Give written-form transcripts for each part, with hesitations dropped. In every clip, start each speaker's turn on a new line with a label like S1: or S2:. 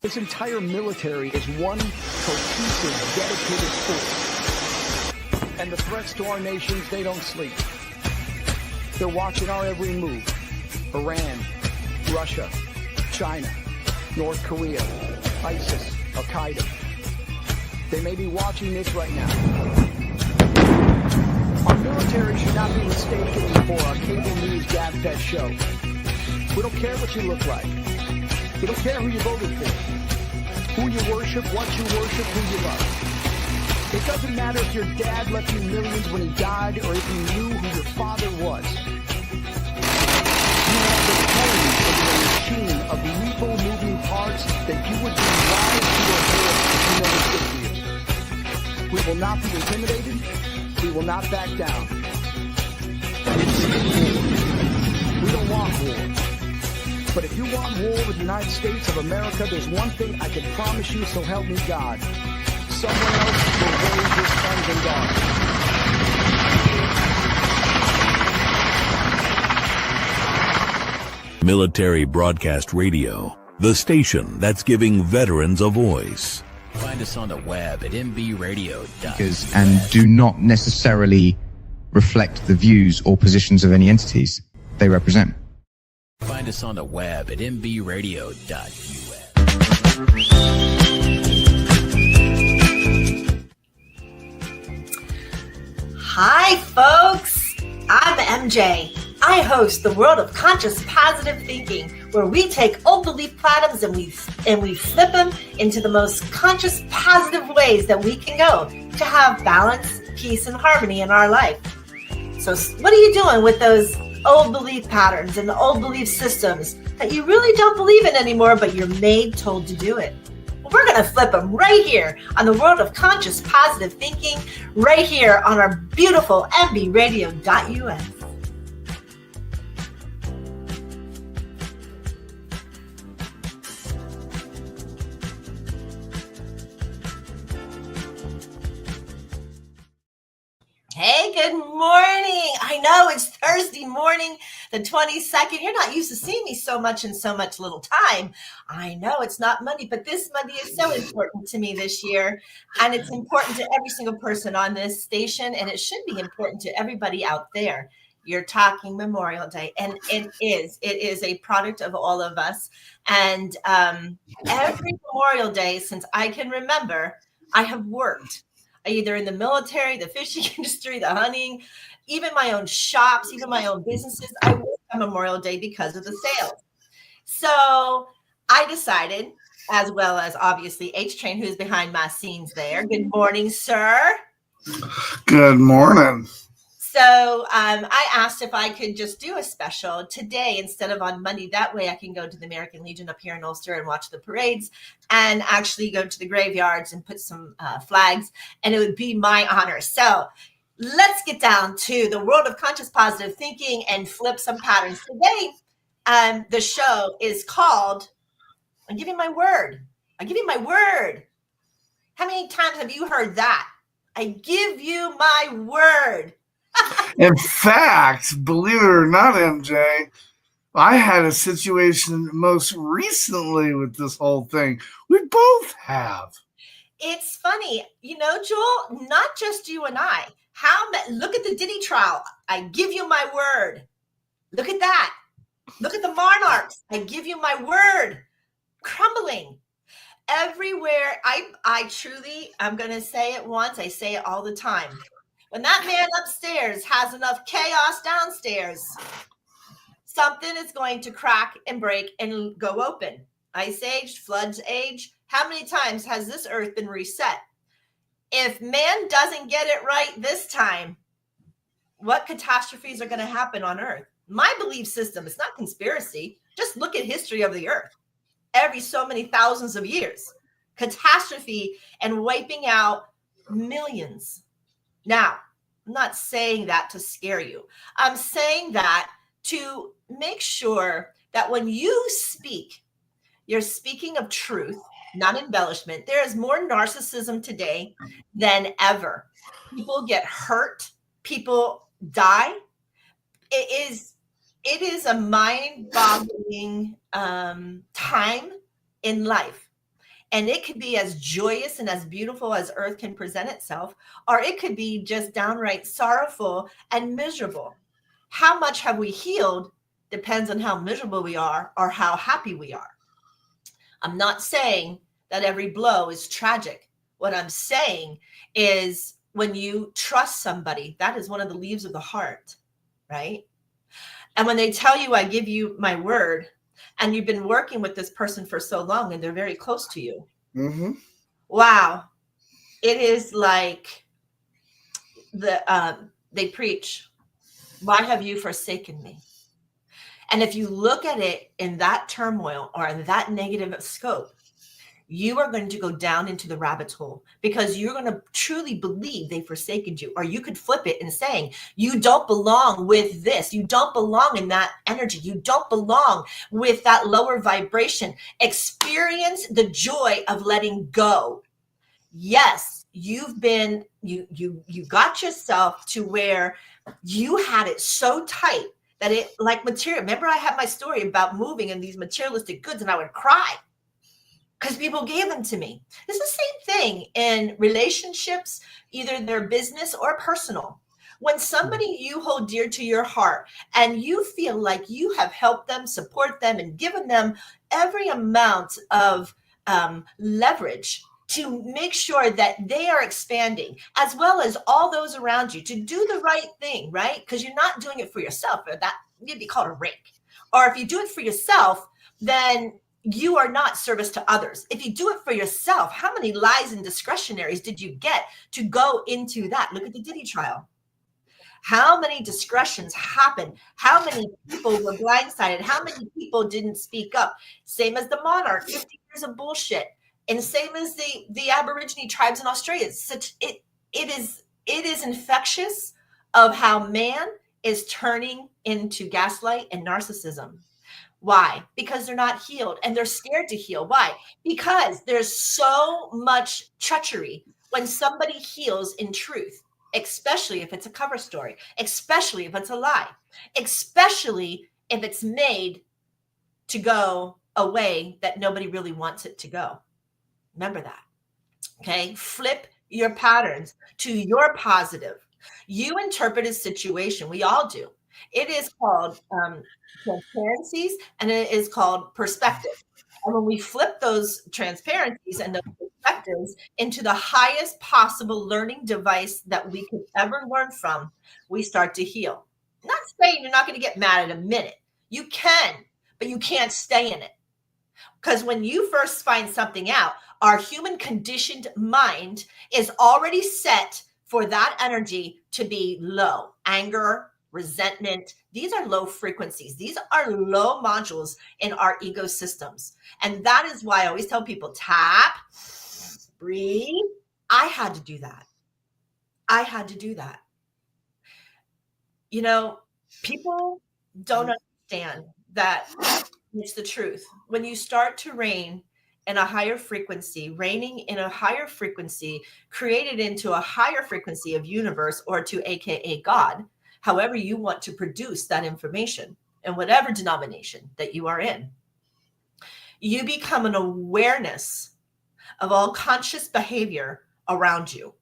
S1: This entire military is one cohesive, dedicated force. And the threats to our nations, they don't sleep. They're watching our every move. Iran, Russia, China, North Korea, ISIS, Al-Qaeda. They may be watching this right now. Our military should not be mistaken for a cable news gab-fed show. We don't care what you look like. We don't care who you voted for, who you worship, what you worship, who you love. It doesn't matter if your dad left you millions when he died or if you knew who your father was. You have the tones of a machine of lethal moving parts that you would be lied to your head if you never did. We will not be intimidated. We will not back down. We don't want war. But if you want war with the United States of America, there's one thing I can promise you, so help me God. Someone else will raise your sons and daughters.
S2: Military Broadcast Radio, the station that's giving veterans a voice.
S3: Find us on the web at mbradio.us.
S4: And do not necessarily reflect the views or positions of any entities they represent.
S3: Find us on the web at mbradio.us.
S5: Hi, folks. I'm MJ. I host the World of Conscious Positive Thinking, where we take old belief patterns and we flip them into the most conscious, positive ways that we can go to have balance, peace, and harmony in our life. So what are you doing with those old belief patterns and the old belief systems that you really don't believe in anymore, but you're told to do it? Well, we're going to flip them right here on the World of Conscious Positive Thinking, right here on our beautiful mbradio.us. Hey, good morning. I know it's Thursday morning, the 22nd. You're not used to seeing me so much in so much little time. I know it's not Monday, but this Monday is so important to me this year. And it's important to every single person on this station. And it should be important to everybody out there. You're talking Memorial Day, and it is a product of all of us. And every Memorial Day since I can remember, I have worked. Either in the military, the fishing industry, the hunting, even my own shops, even my own businesses. I work on Memorial Day because of the sales. So I decided, as well as obviously H-Train, who's behind my scenes there. Good morning, sir.
S6: Good morning.
S5: So I asked if I could just do a special today instead of on Monday. That way I can go to the American Legion up here in Ulster and watch the parades and actually go to the graveyards and put some flags. And it would be my honor. So let's get down to the World of Conscious Positive Thinking and flip some patterns. Today, the show is called, I give you my word. I give you my word. How many times have you heard that? I give you my word.
S6: In fact, believe it or not, MJ, I had a situation most recently with this whole thing. We both have.
S5: It's funny, you know, Joel, not just you and I. Look at the Diddy trial. I give you my word. Look at that. Look at the monarchs. I give you my word. Crumbling. Everywhere. I truly, I'm going to say it once. I say it all the time. When that man upstairs has enough chaos downstairs, something is going to crack and break and go open. Ice age, floods age. How many times has this earth been reset? If man doesn't get it right this time, what catastrophes are going to happen on earth? My belief system, it's not conspiracy. Just look at history of the earth. Every so many thousands of years, catastrophe and wiping out millions. Now, I'm not saying that to scare you. I'm saying that to make sure that when you speak, you're speaking of truth, not embellishment. There is more narcissism today than ever. People get hurt. People die. It is a mind-boggling time in life. And it could be as joyous and as beautiful as earth can present itself, or it could be just downright sorrowful and miserable. How much have we healed depends on how miserable we are or how happy we are. I'm not saying that every blow is tragic. What I'm saying is when you trust somebody, that is one of the leaves of the heart, right? And when they tell you, I give you my word, and you've been working with this person for so long and they're very close to you.
S6: Mm-hmm.
S5: Wow. It is like they preach, why have you forsaken me? And if you look at it in that turmoil or in that negative scope, you are going to go down into the rabbit's hole because you're going to truly believe they've forsaken you. Or you could flip it and saying, you don't belong with this. You don't belong in that energy. You don't belong with that lower vibration. Experience the joy of letting go. Yes, you got yourself to where you had it so tight that it like material. Remember, I had my story about moving in these materialistic goods and I would cry because people gave them to me. It's the same thing in relationships, either they're business or personal. When somebody you hold dear to your heart and you feel like you have helped them, support them, and given them every amount of leverage to make sure that they are expanding, as well as all those around you, to do the right thing, right? Because you're not doing it for yourself, or that you'd be called a rake. Or if you do it for yourself, then you are not service to others. If you do it for yourself, how many lies and discretionaries did you get to go into that? Look at the Diddy trial. How many discretions happened? How many people were blindsided? How many people didn't speak up? Same as the monarch, 50 years of bullshit. And same as the Aborigine tribes in Australia. It is infectious of how man is turning into gaslight and narcissism. Why? Because they're not healed and they're scared to heal. Why? Because there's so much treachery when somebody heals in truth, especially if it's a cover story, especially if it's a lie, especially if it's made to go a way that nobody really wants it to go. Remember that. Okay. Flip your patterns to your positive. You interpret a situation. We all do. It is called transparencies and it is called perspective. And when we flip those transparencies and those perspectives into the highest possible learning device that we could ever learn from, we start to heal. I'm not saying you're not going to get mad in a minute. You can, but you can't stay in it. Because when you first find something out, our human conditioned mind is already set for that energy to be low. Anger, resentment, these are low frequencies. These are low modules in our ego systems. And that is why I always tell people, tap, breathe. I had to do that. You know, people don't understand that it's the truth. When you start to reign in a higher frequency, reigning in a higher frequency, created into a higher frequency of universe, or to AKA God, however you want to produce that information in whatever denomination that you are in, you become an awareness of all conscious behavior around you.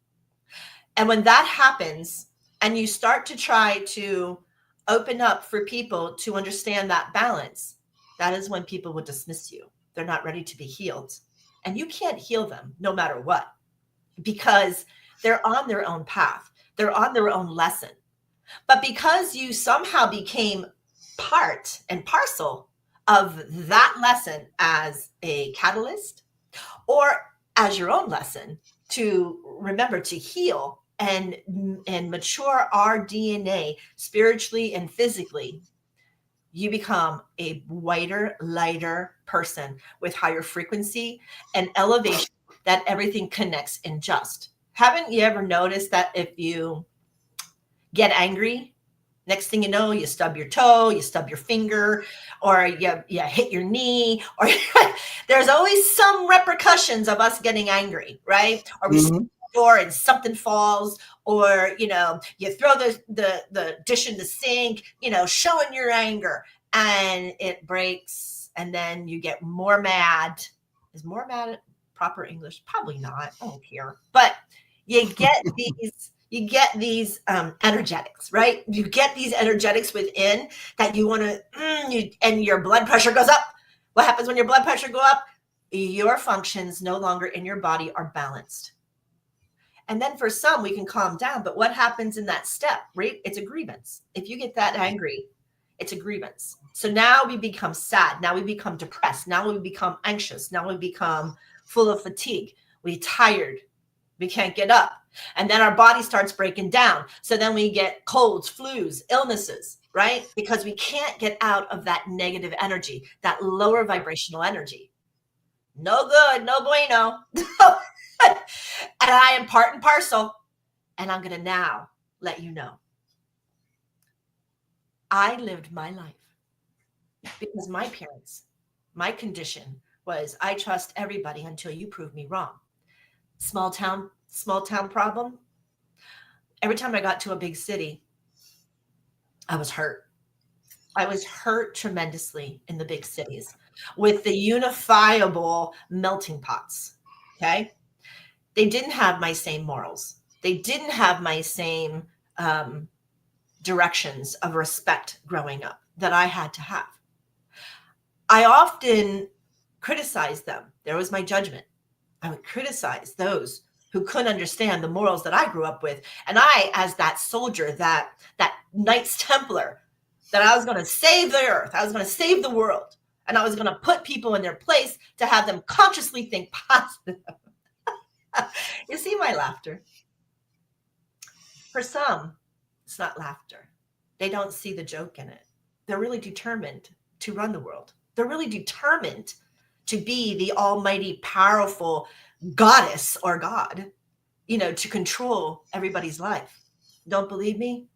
S5: And when that happens and you start to try to open up for people to understand that balance, that is when people will dismiss you. They're not ready to be healed. And you can't heal them no matter what, because they're on their own path. They're on their own lesson. But because you somehow became part and parcel of that lesson as a catalyst or as your own lesson to remember to heal and mature our DNA spiritually and physically, you become a whiter, lighter person with higher frequency and elevation, that everything connects in just. Haven't you ever noticed that if you get angry, next thing you know, you stub your toe, you stub your finger, or you hit your knee, or there's always some repercussions of us getting angry, right? Or we step the door and something falls, or you throw the dish in the sink, showing your anger, and it breaks, and then you get more mad. Is more mad proper English? Probably not. I don't care. But you get these energetics, right? You get these energetics within that you want to, and your blood pressure goes up. What happens when your blood pressure go up? Your functions no longer in your body are balanced. And then for some, we can calm down. But what happens in that step, right? It's a grievance. If you get that angry, it's a grievance. So now we become sad. Now we become depressed. Now we become anxious. Now we become full of fatigue. We're tired. We can't get up. And then our body starts breaking down. So then we get colds, flus, illnesses, right? Because we can't get out of that negative energy, that lower vibrational energy. No good, no bueno. And I am part and parcel. And I'm going to now let you know. I lived my life because my parents, my condition was I trust everybody until you prove me wrong. Small town problem. Every time I got to a big city, I was hurt. I was hurt tremendously in the big cities with the unifiable melting pots. Okay. They didn't have my same morals. They didn't have my same directions of respect growing up that I had to have. I often criticized them. There was my judgment. I would criticize those who couldn't understand the morals that I grew up with. And I, as that soldier, that Knights Templar, that I was going to save the earth. I was going to save the world. And I was going to put people in their place to have them consciously think positive. You see my laughter? For some, it's not laughter. They don't see the joke in it. They're really determined to run the world. They're really determined to be the almighty, powerful goddess or God, to control everybody's life. Don't believe me?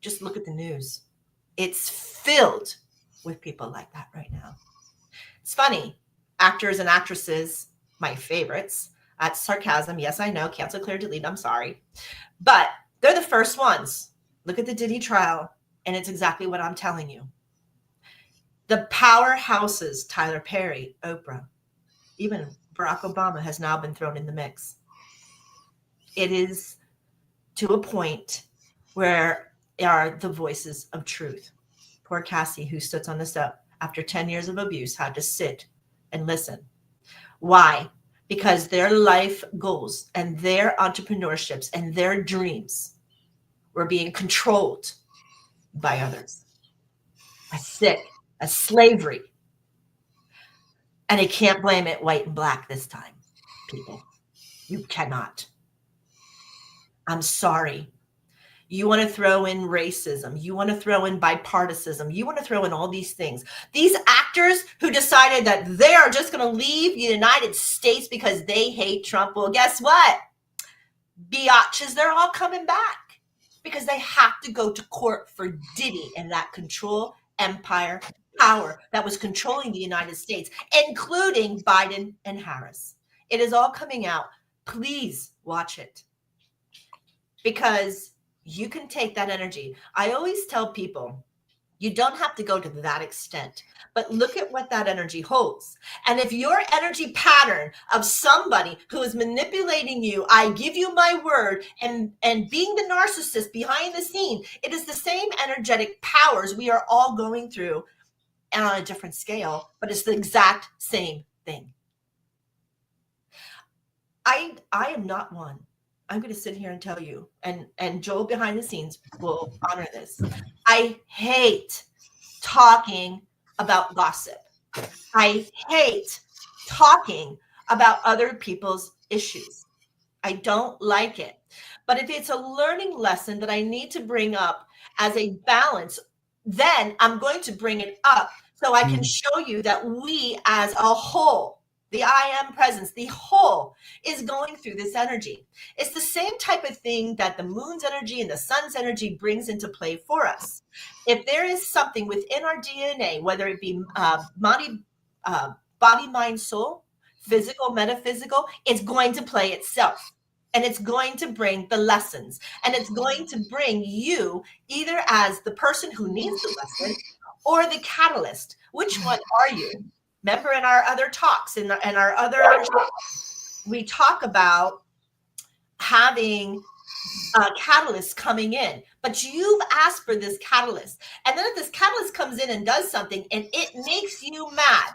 S5: Just look at the news. It's filled with people like that right now. It's funny. Actors and actresses, my favorites, that's sarcasm. Yes, I know. Cancel, clear, delete. I'm sorry. But they're the first ones. Look at the Diddy trial, and it's exactly what I'm telling you. The powerhouses, Tyler Perry, Oprah, even Barack Obama has now been thrown in the mix. It is to a point where are the voices of truth. Poor Cassie, who stood on the step after 10 years of abuse, had to sit and listen. Why? Because their life goals and their entrepreneurships and their dreams were being controlled by others. A slavery. And I can't blame it white and black this time, people. You cannot. I'm sorry. You want to throw in racism. You want to throw in bipartisanship. You want to throw in all these things. These actors who decided that they are just going to leave the United States because they hate Trump. Well, guess what? Biatches, they're all coming back because they have to go to court for Diddy and that control empire power that was controlling the United States, including Biden and Harris. It is all coming out. Please watch it because you can take that energy. I always tell people, you don't have to go to that extent, but look at what that energy holds. And if your energy pattern of somebody who is manipulating you, I give you my word, and being the narcissist behind the scene, it is the same energetic powers we are all going through and on a different scale, but it's the exact same thing. I am not one. I'm going to sit here and tell you, and Joel behind the scenes will honor this. I hate talking about gossip. I hate talking about other people's issues. I don't like it. But if it's a learning lesson that I need to bring up as a balance, then I'm going to bring it up so I can show you that we as a whole, the I am presence, the whole is going through this energy. It's the same type of thing that the moon's energy and the sun's energy brings into play for us. If there is something within our DNA, whether it be body, mind, soul, physical, metaphysical, it's going to play itself. And it's going to bring the lessons. And it's going to bring you either as the person who needs the lesson or the catalyst. Which one are you? Remember in our other talks, in our other, we talk about having a catalyst coming in, but you've asked for this catalyst. And then if this catalyst comes in and does something and it makes you mad,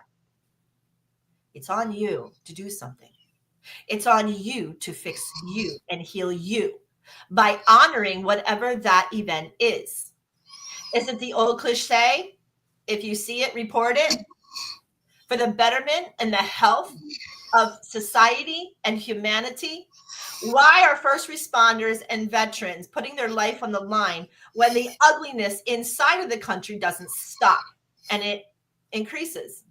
S5: it's on you to do something. It's on you to fix you and heal you by honoring whatever that event is. Is it the old cliche? If you see it, report it. For the betterment and the health of society and humanity. Why are first responders and veterans putting their life on the line when the ugliness inside of the country doesn't stop and it increases?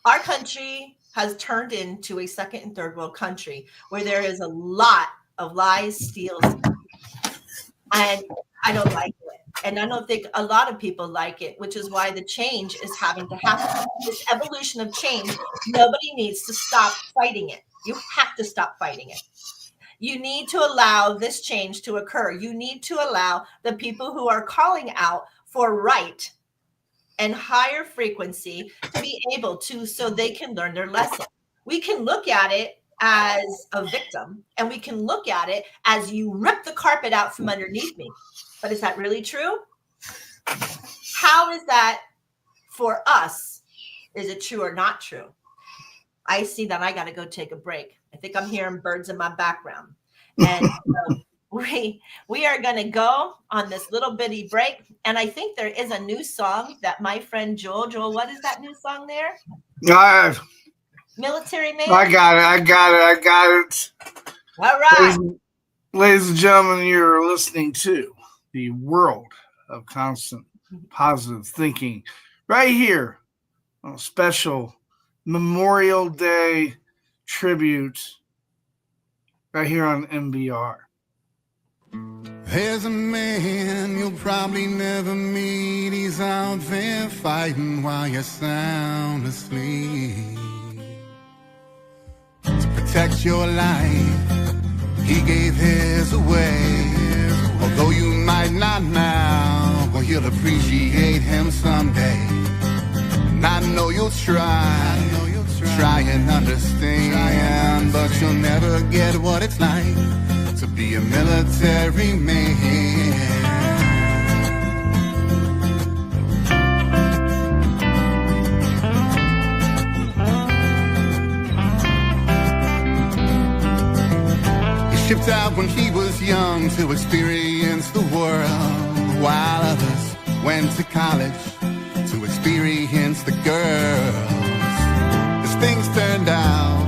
S5: Our country has turned into a second and third world country where there is a lot of lies, steals, and I don't like it. And I don't think a lot of people like it, which is why the change is having to happen. This evolution of change, nobody needs to stop fighting it. You have to stop fighting it. You need to allow this change to occur. You need to allow the people who are calling out for right and higher frequency to be able to, so they can learn their lesson. We can look at it as a victim, and we can look at it as you rip the carpet out from underneath me. But is that really true? How is that for us? Is it true or not true? I see that I got to go take a break. I think I'm hearing birds in my background. And we are going to go on this little bitty break. And I think there is a new song that my friend Joel, what is that new song there? Military Man?
S6: I got it.
S5: All right.
S6: Ladies and gentlemen, you're listening to the World of Constant Positive Thinking right here on a special Memorial Day tribute right here on MBR.
S7: There's a man you'll probably never meet. He's out there fighting while you're sound asleep. To protect your life, he gave his away. Although you might not now, well, you'll appreciate him someday. And I know you'll try and understand, but you'll never get what it's like to be a military man. Shipped out when he was young to experience the world, while others went to college to experience the girls. As things turned out,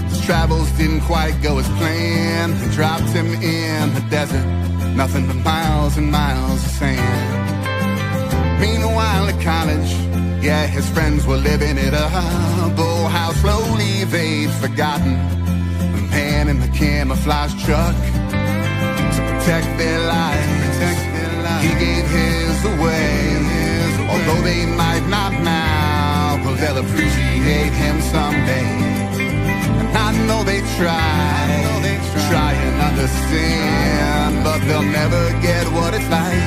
S7: his travels didn't quite go as planned. They dropped him in the desert, nothing but miles and miles of sand. Meanwhile at college, yeah, his friends were living it up. Oh, how slowly they'd forgotten man in the camouflage truck. To protect their lives, he gave his away. Although they might not now, well, they'll appreciate him someday. And I know they try and understand, but they'll never get what it's like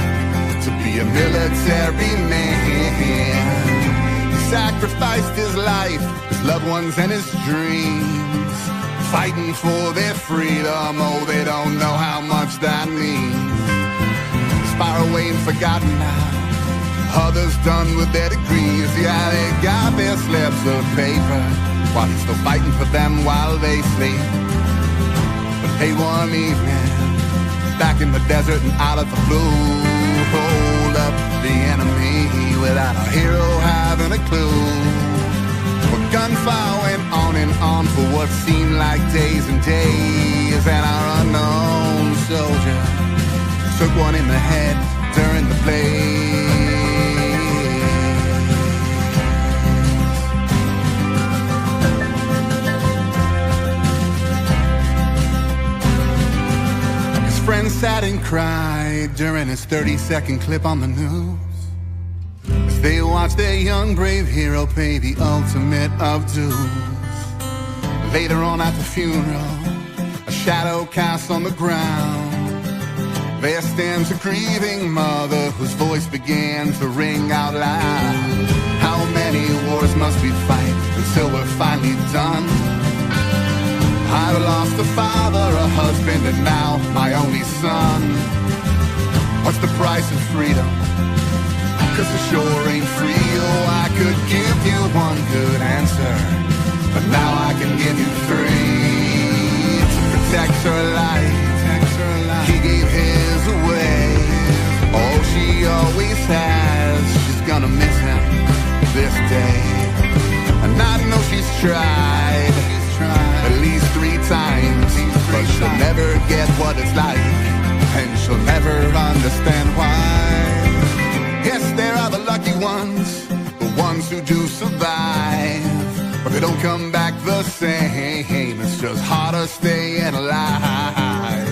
S7: to be a military man. He sacrificed his life, his loved ones and his dreams, fighting for their freedom. Oh, they don't know how much that means. It's far away and forgotten now. Others done with their degrees. Yeah, they got their slips of paper while he's still fighting for them while they sleep. But hey, one evening, back in the desert and out of the blue, hold up the enemy without a hero having a clue. Gunfire went on and on for what seemed like days and days, and our unknown soldier took one in the head during the blaze. His friends sat and cried during his 30-second clip on the news. They watched their young brave hero pay the ultimate of dues. Later on at the funeral, a shadow cast on the ground. There stands a grieving mother whose voice began to ring out loud. How many wars must we fight until we're finally done? I've lost a father, a husband, and now my only son. What's the price of freedom? 'Cause it sure ain't free. Oh, I could give you one good answer, but now I can give you three. To protect her life, he gave his away. Oh, she always has. She's gonna miss him this day. And I know she's tried at least 3 times, but she'll never get what it's like, and she'll never understand why. Yes, there are the lucky ones, the ones who do survive, but they don't come back the same. It's just harder staying alive.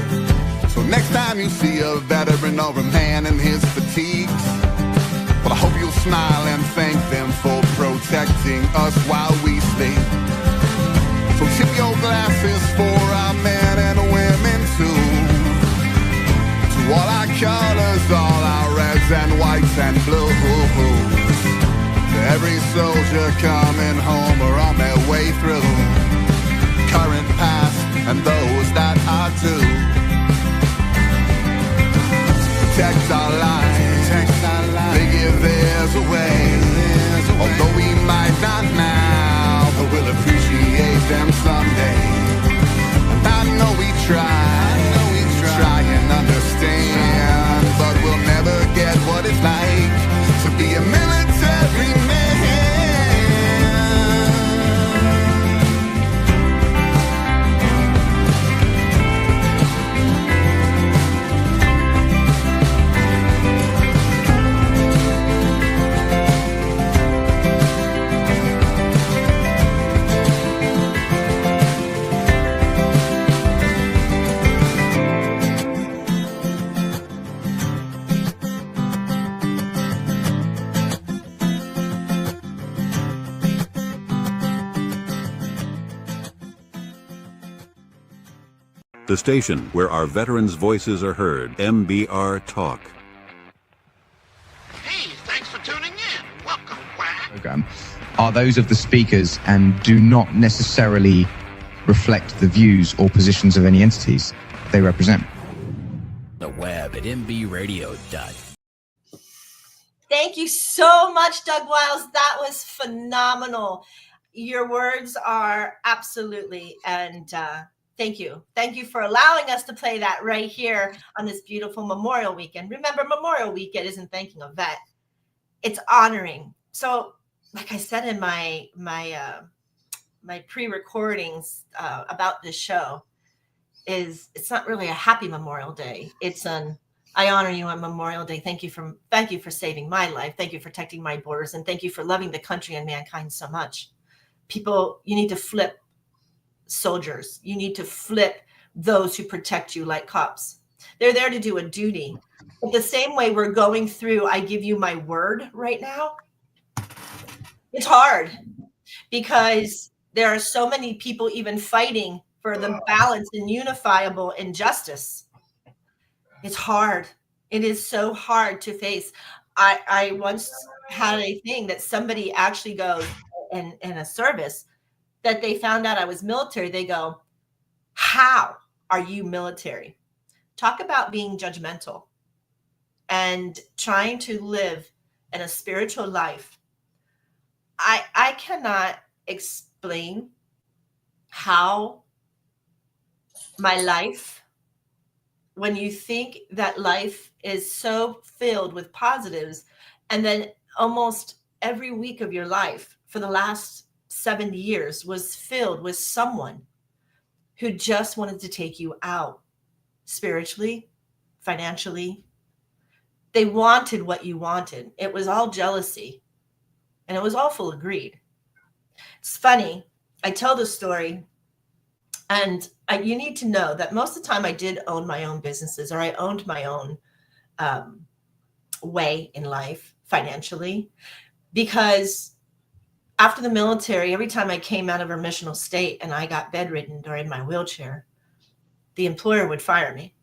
S7: So next time you see a veteran or a man in his fatigues, well, I hope you'll smile and thank them for protecting us while we sleep. So tip your glasses for our men and women too. To all our colors, all our reds and whites and blues. To every soldier coming home or on their way through. Current, past, and those that are due. Protect our lives, they give theirs away. Although we might not now, but we'll appreciate them someday. And I know we try and understand, but we'll never get what it's like to be a military man.
S2: The station where our veterans' voices are heard, MBR Talk.
S8: Hey, thanks for tuning in. Welcome, Quack.
S4: Program are those of the speakers and do not necessarily reflect the views or positions of any entities they represent.
S3: The web at mbradio.com.
S5: Thank you so much, Doug Wiles. That was phenomenal. Your words are absolutely, and thank you. Thank you for allowing us to play that right here on this beautiful Memorial Weekend. Remember, Memorial Weekend isn't thanking a vet. It's honoring. So, like I said in my pre-recordings about this show, it's not really a happy Memorial Day. It's an I honor you on Memorial Day. Thank you for saving my life. Thank you for protecting my borders, and thank you for loving the country and mankind so much. People, you need to flip soldiers. You need to flip those who protect you like cops. They're there to do a duty. But the same way we're going through, I give you my word right now. It's hard because there are so many people even fighting for the balance and unifiable injustice. It's hard. It is so hard to face. I once had a thing that somebody actually goes in a service that they found out I was military. They go, how are you military? Talk about being judgmental and trying to live in a spiritual life. I cannot explain how my life, when you think that life is so filled with positives, and then almost every week of your life for the last 7 years was filled with someone who just wanted to take you out spiritually, financially. They wanted what you wanted. It was all jealousy, and it was all full of greed. It's funny. I tell the story, and you need to know that most of the time I did own my own businesses, or I owned my own way in life financially, because after the military, every time I came out of a remissional state and I got bedridden or in my wheelchair, the employer would fire me.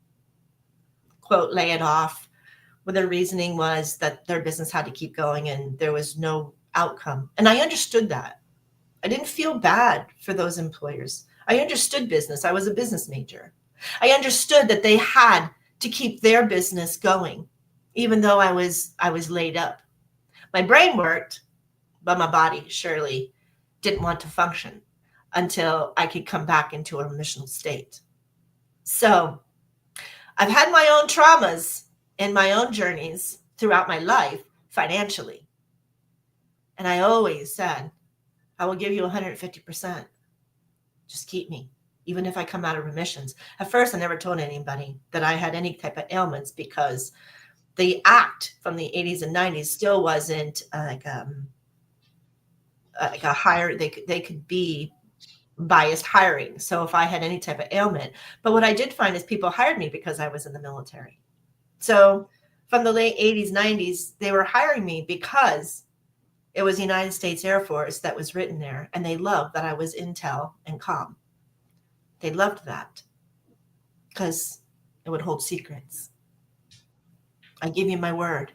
S5: Quote, lay it off. Well, their reasoning was that their business had to keep going and there was no outcome. And I understood that. I didn't feel bad for those employers. I understood business. I was a business major. I understood that they had to keep their business going, even though I was laid up. My brain worked, but my body surely didn't want to function until I could come back into a remissional state. So I've had my own traumas and my own journeys throughout my life financially. And I always said, I will give you 150%. Just keep me, even if I come out of remissions. At first, I never told anybody that I had any type of ailments because the act from the 80s and 90s still wasn't like a hire. They could be biased hiring. So if I had any type of ailment, but what I did find is people hired me because I was in the military. So from the late 80s, 90s, they were hiring me because it was the United States Air Force that was written there. And they loved that I was intel and comm. They loved that because it would hold secrets. I give you my word.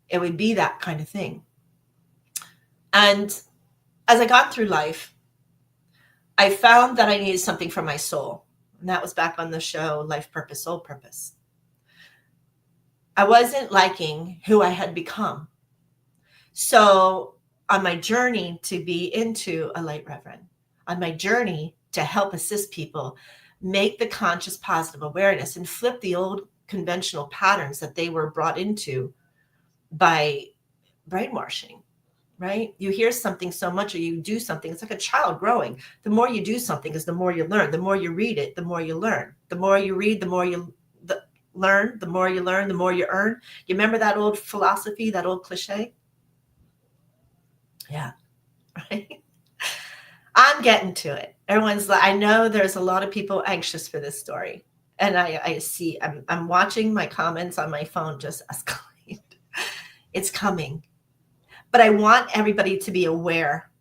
S5: It would be that kind of thing. And as I got through life, I found that I needed something for my soul. And that was back on the show, Life Purpose, Soul Purpose. I wasn't liking who I had become. So on my journey to be into a light reverend, on my journey to help assist people make the conscious positive awareness and flip the old conventional patterns that they were brought into by brainwashing, right? You hear something so much or you do something. It's like a child growing. The more you do something is the more you learn. The more you read it, the more you learn. The more you read, the more you learn. The more you learn, the more you earn. You remember that old philosophy, that old cliche? Yeah, right? I'm getting to it. Everyone's like, I know there's a lot of people anxious for this story. And I see, I'm watching my comments on my phone just escalate. It's coming. But I want everybody to be aware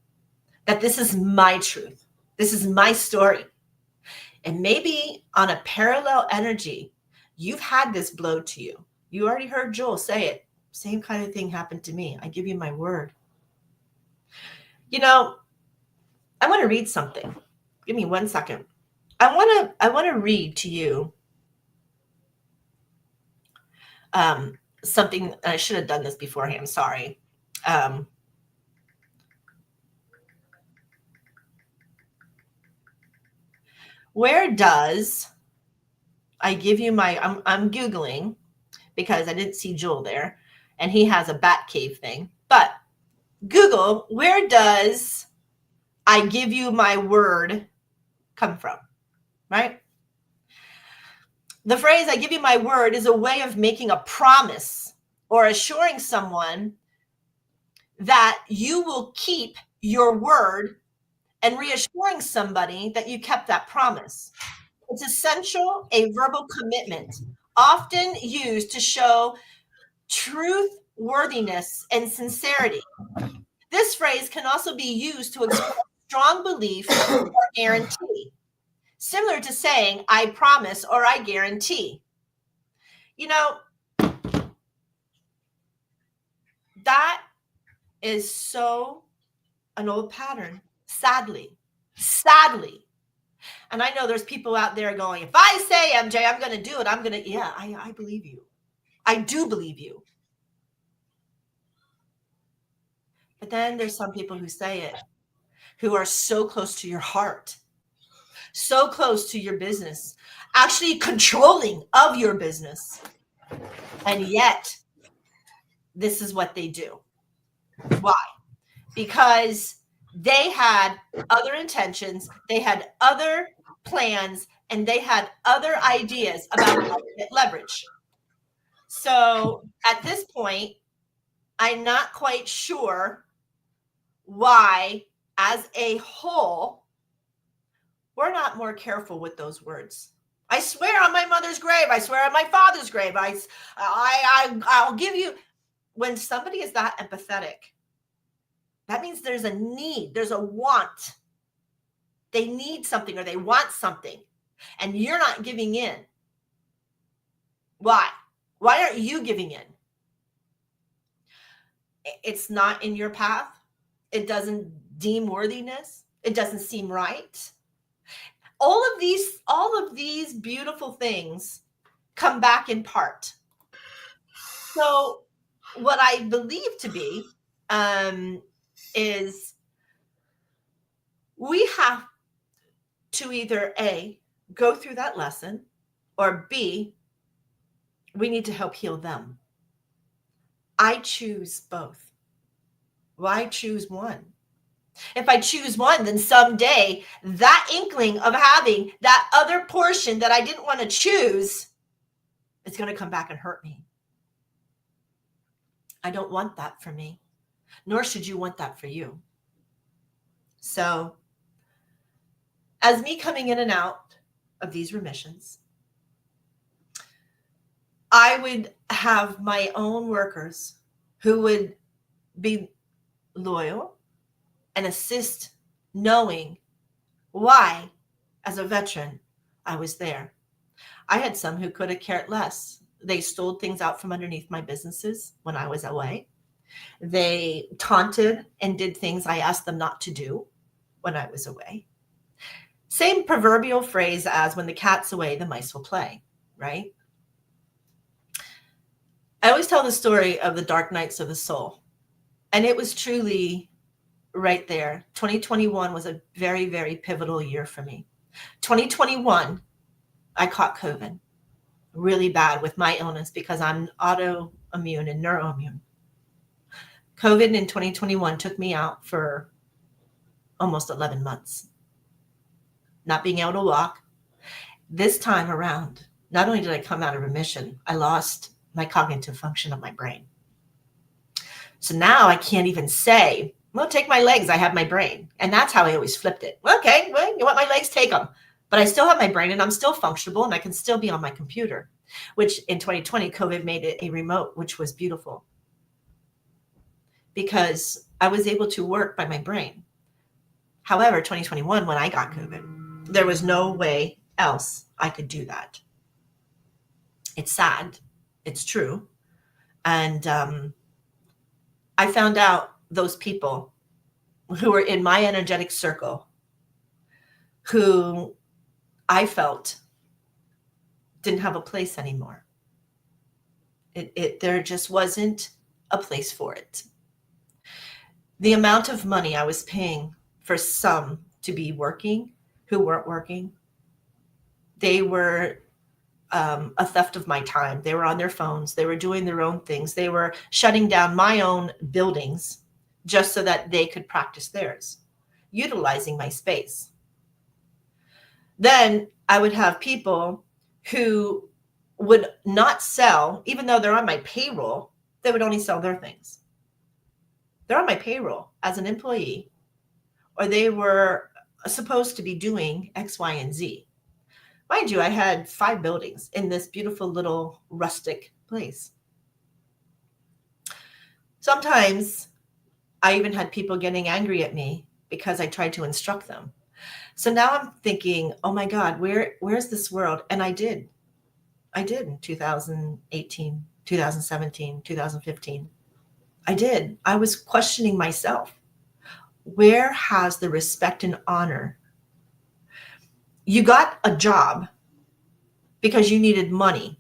S5: that this is my truth. This is my story. And maybe on a parallel energy, you've had this blow to you. You already heard Joel say it. Same kind of thing happened to me. I give you my word. You know, I want to read something. Give me 1 second. I want to read to you something. I should have done this beforehand. Sorry. Where does I give you my? I'm Googling because I didn't see Joel there, and he has a bat cave thing. But Google, where does I give you my word come from? Right? The phrase I give you my word is a way of making a promise or assuring someone that you will keep your word and reassuring somebody that you kept that promise. It's essential, a verbal commitment, often used to show truth, worthiness, and sincerity. This phrase can also be used to express strong belief or guarantee, similar to saying, I promise or I guarantee. You know, that is so an old pattern, sadly. And I know there's people out there going, if I say, MJ, I'm going to do it, I'm going to, yeah, I believe you. I do believe you. But then there's some people who say it, who are so close to your heart, so close to your business, actually controlling of your business. And yet, this is what they do. Why? Because they had other intentions, they had other plans, and they had other ideas about how to get leverage. So at this point, I'm not quite sure why, as a whole, we're not more careful with those words. I swear on my mother's grave, I swear on my father's grave, I'll give you. When somebody is that empathetic, that means there's a need, there's a want. They need something or they want something, and you're not giving in. Why? Why aren't you giving in? it's not in your path. It doesn't deem worthiness. It doesn't seem right. All of these beautiful things come back in part. So what I believe to be is we have to either A, go through that lesson, or B, we need to help heal them. I choose both. Why choose one? If I choose one, then someday that inkling of having that other portion that I didn't want to choose is going to come back and hurt me. I don't want that for me, nor should you want that for you. So, as me coming in and out of these remissions, I would have my own workers who would be loyal and assist, knowing why, as a veteran, I was there. I had some who could have cared less. They stole things out from underneath my businesses when I was away. They taunted and did things I asked them not to do when I was away. Same proverbial phrase as when the cat's away, the mice will play, right? I always tell the story of the dark nights of the soul. And it was truly right there. 2021 was a very, very pivotal year for me. 2021, I caught COVID really bad with my illness because I'm autoimmune and neuroimmune. COVID in 2021 took me out for almost 11 months. Not being able to walk. This time around, not only did I come out of remission, I lost my cognitive function of my brain. So now I can't even say, well, take my legs, I have my brain. And that's how I always flipped it. Okay, well, you want my legs, take them. But I still have my brain and I'm still functionable and I can still be on my computer, which in 2020, COVID made it a remote, which was beautiful because I was able to work by my brain. However, 2021, when I got COVID, there was no way else I could do that. It's sad. It's true. And I found out those people who were in my energetic circle who I felt didn't have a place anymore. There just wasn't a place for it. The amount of money I was paying for some to be working who weren't working, they were a theft of my time. They were on their phones. They were doing their own things. They were shutting down my own buildings just so that they could practice theirs, utilizing my space. Then I would have people who would not sell, even though they're on my payroll, they would only sell their things. They're on my payroll as an employee, or they were supposed to be doing X, Y, and Z. Mind you, I had 5 buildings in this beautiful little rustic place. Sometimes I even had people getting angry at me because I tried to instruct them. So now I'm thinking, oh my God, where's this world? And I did in 2018, 2017, 2015. I did. I was questioning myself. Where has the respect and honor? You got a job because you needed money.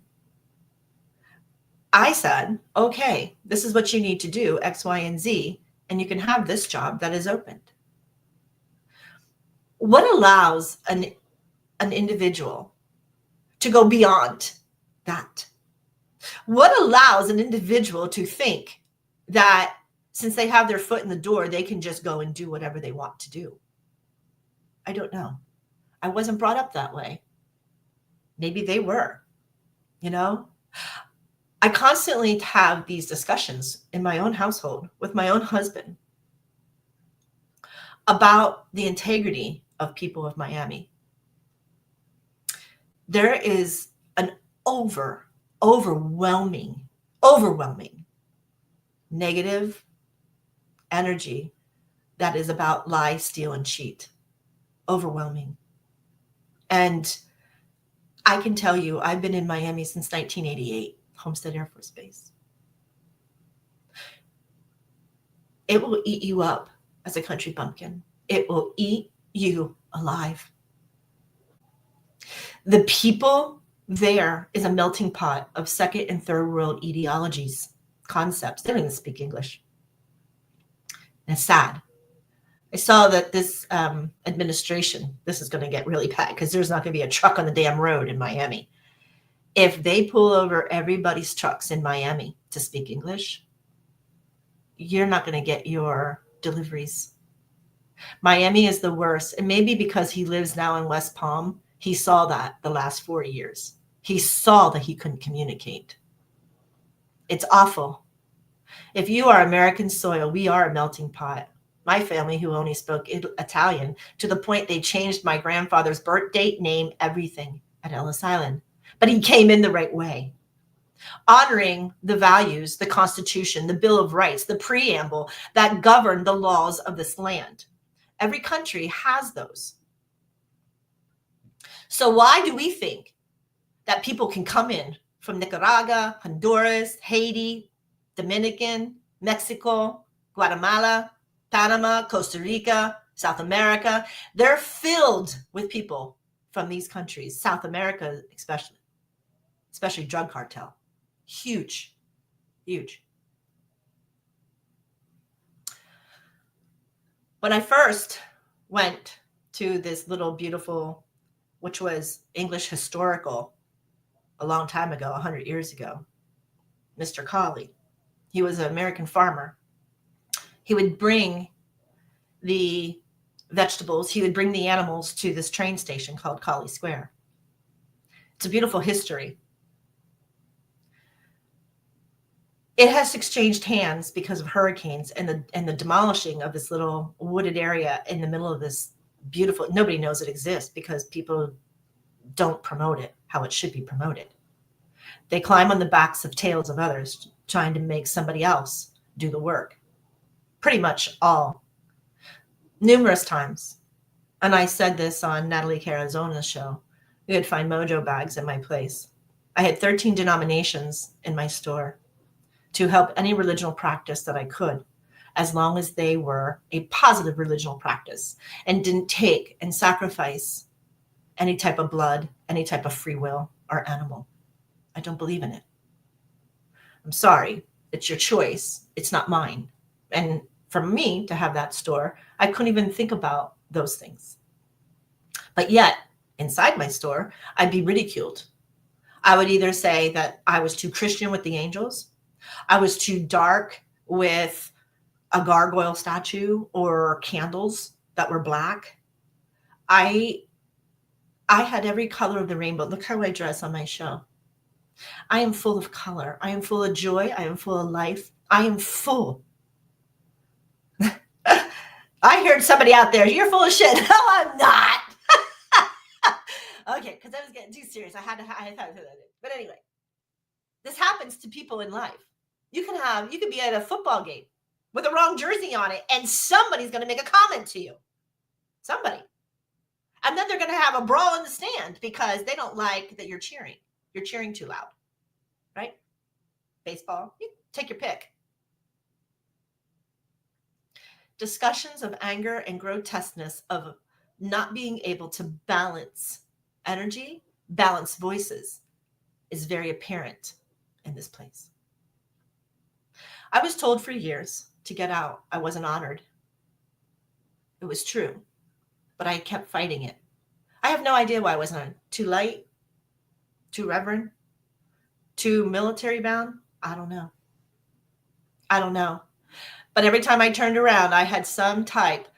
S5: I said, okay, this is what you need to do, X, Y, and Z, and you can have this job that is opened. What allows an individual to go beyond that? What allows an individual to think that since they have their foot in the door, they can just go and do whatever they want to do? I don't know. I wasn't brought up that way. Maybe they were, you know? I constantly have these discussions in my own household with my own husband about the integrity of people of Miami. There is an overwhelming negative energy that is about lie, steal, and cheat. Overwhelming. And I can tell you, I've been in Miami since 1988, Homestead Air Force Base. It will eat you up as a country bumpkin. It will eat you alive. The people there is a melting pot of second and third world ideologies, concepts. They don't even speak English. And it's sad. I saw that this administration, this is going to get really bad because there's not going to be a truck on the damn road in Miami. If they pull over everybody's trucks in Miami to speak English, you're not going to get your deliveries. Miami is the worst. And maybe because he lives now in West Palm, he saw that the last 4 years. He saw that he couldn't communicate. It's awful. If you are American soil, we are a melting pot. My family, who only spoke Italian, to the point they changed my grandfather's birth date, name, everything at Ellis Island. But he came in the right way, honoring the values, the Constitution, the Bill of Rights, the preamble that govern the laws of this land. Every country has those. So why do we think that people can come in from Nicaragua, Honduras, Haiti, Dominican, Mexico, Guatemala, Panama, Costa Rica, South America? They're filled with people from these countries, South America especially drug cartel. Huge, huge. When I first went to this little beautiful, which was English historical a long time ago, 100 years ago, Mr. Colley, he was an American farmer. He would bring the vegetables, he would bring the animals to this train station called Colley Square. It's a beautiful history. It has exchanged hands because of hurricanes and the demolishing of this little wooded area in the middle of this beautiful, nobody knows it exists because people don't promote it how it should be promoted. They climb on the backs of tails of others, trying to make somebody else do the work. Pretty much all. Numerous times. And I said this on Natalie Carazona's show. You would find mojo bags in my place. I had 13 denominations in my store to help any religional practice that I could, as long as they were a positive religional practice and didn't take and sacrifice any type of blood, any type of free will or animal. I don't believe in it. I'm sorry. It's your choice. It's not mine. And for me to have that store, I couldn't even think about those things. But yet, inside my store, I'd be ridiculed. I would either say that I was too Christian with the angels, I was too dark with a gargoyle statue or candles that were black. I had every color of the rainbow. Look how I dress on my show. I am full of color. I am full of joy. I am full of life. I am full. I heard somebody out there, you're full of shit. No, I'm not. Okay, because I was getting too serious. I had to. But anyway, this happens to people in life. You can be at a football game with the wrong jersey on it, and somebody's going to make a comment to you. Somebody. And then they're going to have a brawl in the stand because they don't like that you're cheering. You're cheering too loud, right? Baseball, you take your pick. Discussions of anger and grotesqueness of not being able to balance energy, balance voices is very apparent in this place. I was told for years to get out. I wasn't honored. It was true, but I kept fighting it. I have no idea why I wasn't honored. Too light? Too reverend? Too military bound? I don't know. But every time I turned around, I had some type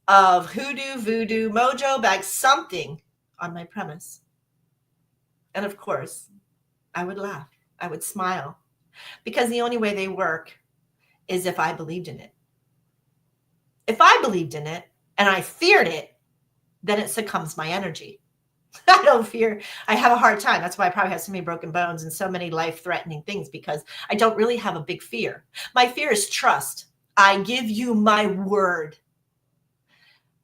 S5: of hoodoo, voodoo, mojo bag, something on my premise. And of course, I would laugh. I would smile. Because the only way they work is if I believed in it. If I believed in it and I feared it, then it succumbs my energy. I don't fear. I have a hard time. That's why I probably have so many broken bones and so many life-threatening things, because I don't really have a big fear. My fear is trust. I give you my word.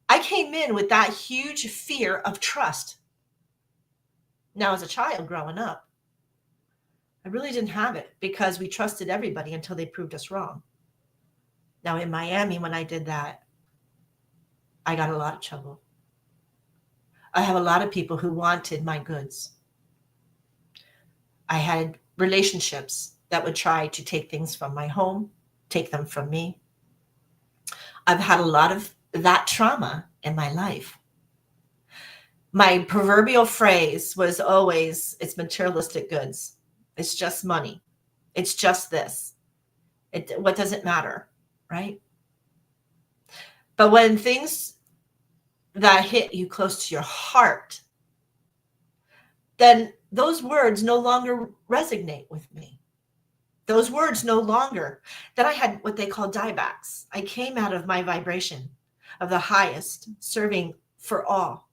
S5: I came in with that huge fear of trust. Now, as a child growing up, I really didn't have it because we trusted everybody until they proved us wrong. Now in Miami, when I did that, I got a lot of trouble. I have a lot of people who wanted my goods. I had relationships that would try to take things from my home, take them from me. I've had a lot of that trauma in my life. My proverbial phrase was always, it's materialistic goods. It's just money. It's just this. What does it matter, right? But when things that hit you close to your heart, then those words no longer resonate with me. Those words no longer. Then I had what they call diebacks. I came out of my vibration of the highest, serving for all.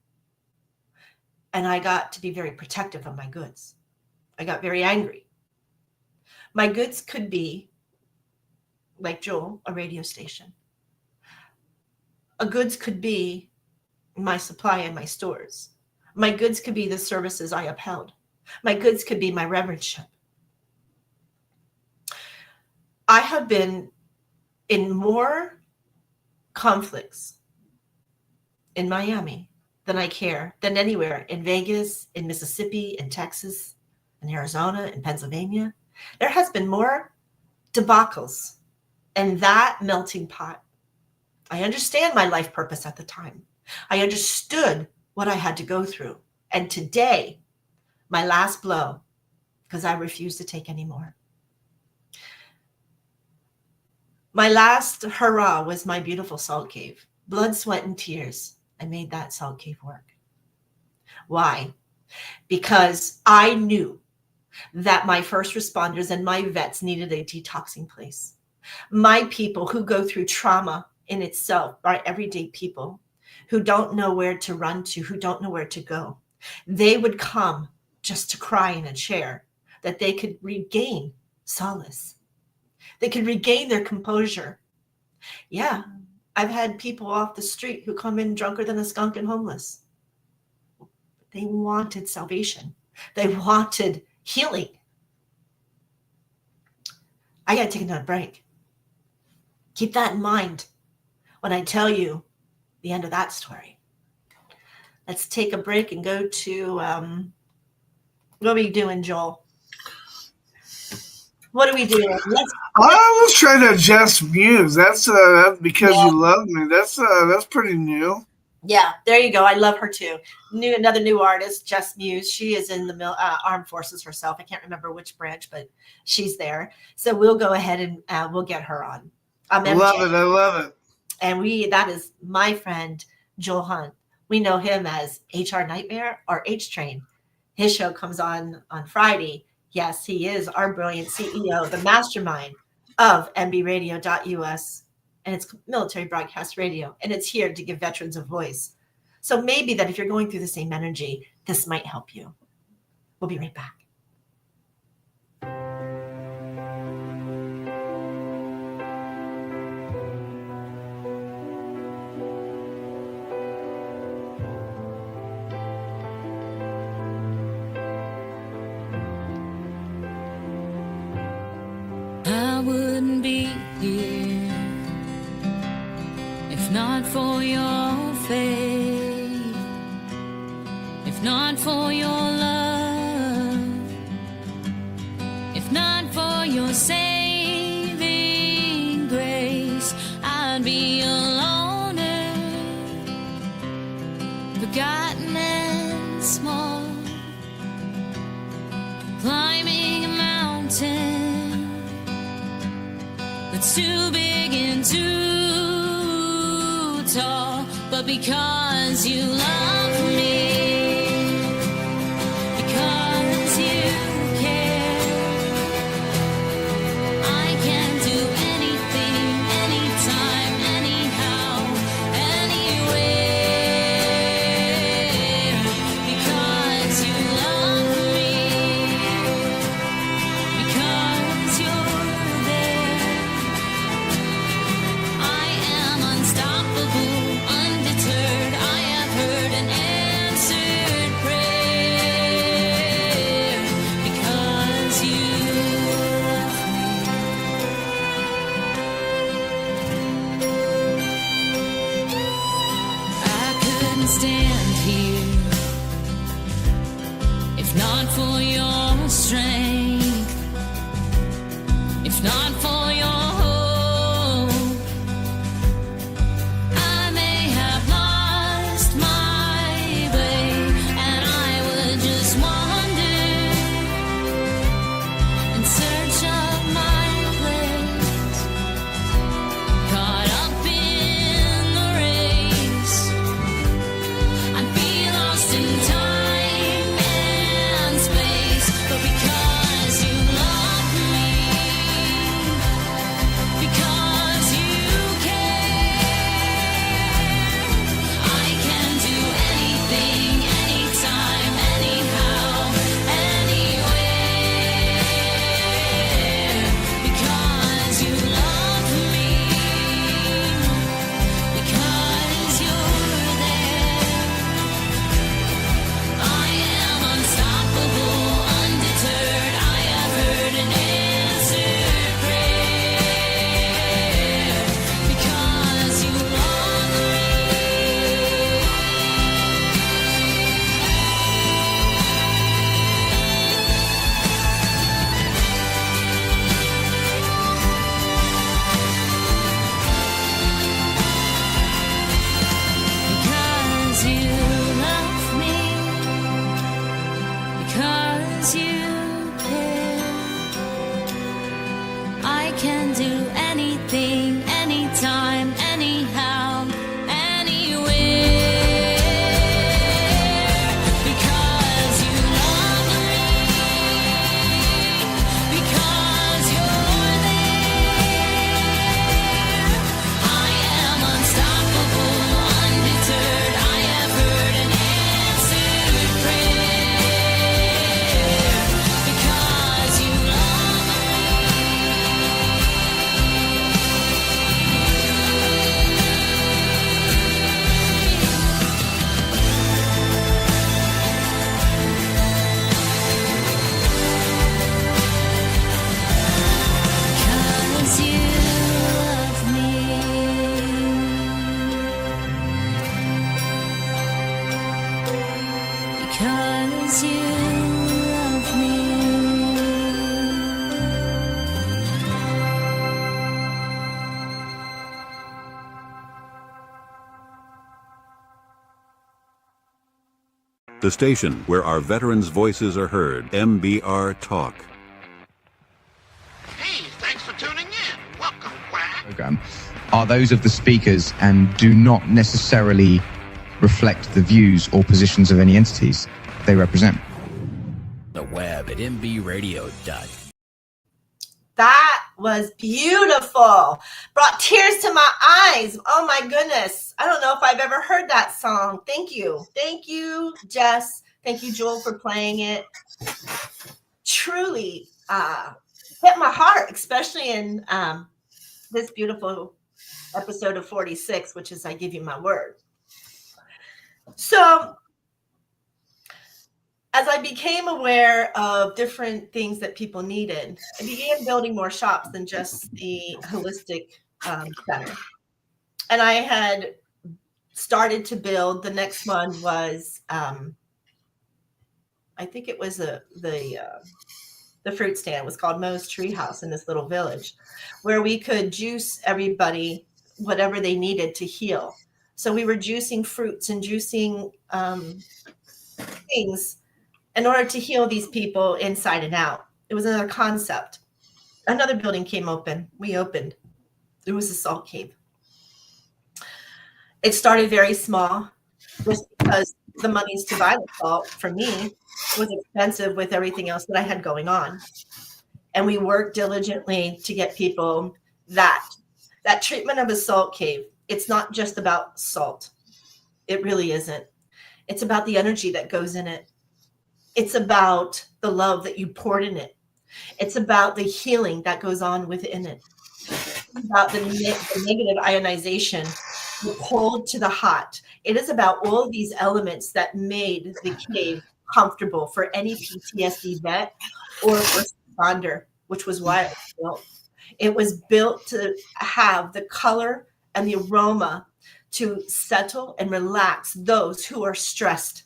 S5: And I got to be very protective of my goods. I got very angry. My goods could be, like Joel, a radio station. A goods could be my supply in my stores. My goods could be the services I upheld. My goods could be my reverendship. I have been in more conflicts in Miami than I care, than anywhere, in Vegas, in Mississippi, in Texas, in Arizona, in Pennsylvania. There has been more debacles in that melting pot. I understand my life purpose at the time. I understood what I had to go through. And today, my last blow, because I refuse to take any more. My last hurrah was my beautiful salt cave. Blood, sweat, and tears. I made that salt cave work. Why? Because I knew that my first responders and my vets needed a detoxing place. My people who go through trauma in itself are everyday people who don't know where to run to, who don't know where to go. They would come just to cry and share that they could regain solace. They could regain their composure. Yeah, I've had people off the street who come in drunker than a skunk and homeless. They wanted salvation. They wanted healing. I got to take another break. Keep that in mind when I tell you the end of that story. Let's take a break and go to, what are we doing, Joel? What are we doing?
S6: I was trying to adjust Muse. That's because you love me. That's pretty new.
S5: Yeah, there you go. I love her too. Another new artist, Just Muse. She is in the armed forces herself. I can't remember which branch, but she's there. So we'll go ahead and we'll get her on.
S6: I love it.
S5: And that is my friend, Joel Hunt. We know him as HR Nightmare or H Train. His show comes on Friday. Yes, he is our brilliant CEO, the mastermind of MBRadio.us. And it's military broadcast radio. And it's here to give veterans a voice. So maybe that if you're going through the same energy, this might help you. We'll be right back.
S9: I wouldn't be here if not for your faith, if not for your love, if not for your saving grace. I'd be a loner, forgotten and small, climbing a mountain that's too big and too tall. But because you love me, because you care, I can do anything, anytime, anyhow, anywhere. Because you love me, because you're there, I am unstoppable, undeterred. I have heard here if not for your strength, if not for your hope. I may have lost my way, and I would just wander in search of my place, caught up in the race. I'd be lost in time and space, but because you love me, because you care, I can do anything, anytime, anyhow, anywhere. Because you love me, because you're there, I am unstoppable, undeterred. I have heard an answered prayer. Because you love because you love me, because you care, I can do anything, anytime, anyhow, anywhere. Because you love me, because you're there, I am unstoppable, undeterred. I have heard an answered prayer. Because you love because you love me. Because you love me.
S2: The station where our veterans' voices are heard, MBR Talk.
S8: Hey, thanks for tuning in. Welcome, Quack.
S4: Program are those of the speakers and do not necessarily reflect the views or positions of any entities they represent.
S3: The web at mbradio.com.
S5: That was beautiful. Brought tears to my eyes. Oh my goodness. I don't know if I've ever heard that song. Thank you. Thank you, Jess. Thank you, Joel, for playing it. Truly hit my heart, especially in this beautiful episode of 46, which is I Give You My Word. So as I became aware of different things that people needed, I began building more shops than just the holistic center. And I had started to build, the next one was, I think it was the fruit stand. It was called Moe's Treehouse in this little village, where we could juice everybody whatever they needed to heal. So we were juicing fruits and juicing things in order to heal these people inside and out. It was another concept. Another building came open. We opened. It was a salt cave. It started very small, just because the monies to buy the salt for me was expensive with everything else that I had going on. And we worked diligently to get people that treatment of a salt cave. It's not just about salt. It really isn't. It's about the energy that goes in it. It's about the love that you poured in it. It's about the healing that goes on within it. It's about the negative ionization, the cold to the hot. It is about all of these elements that made the cave comfortable for any PTSD vet or first responder, which was why it was built. It was built to have the color and the aroma to settle and relax those who are stressed,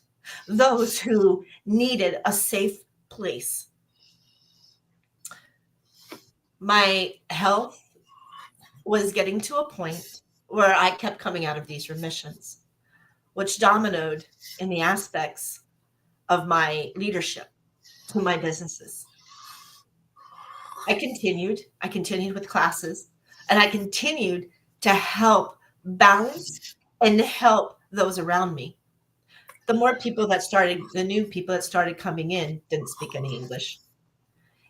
S5: those who needed a safe place. My health was getting to a point where I kept coming out of these remissions, which dominoed in the aspects of my leadership to my businesses. I continued with classes, and I continued to help balance and help those around me. The more people that started, the new people that started coming in didn't speak any English.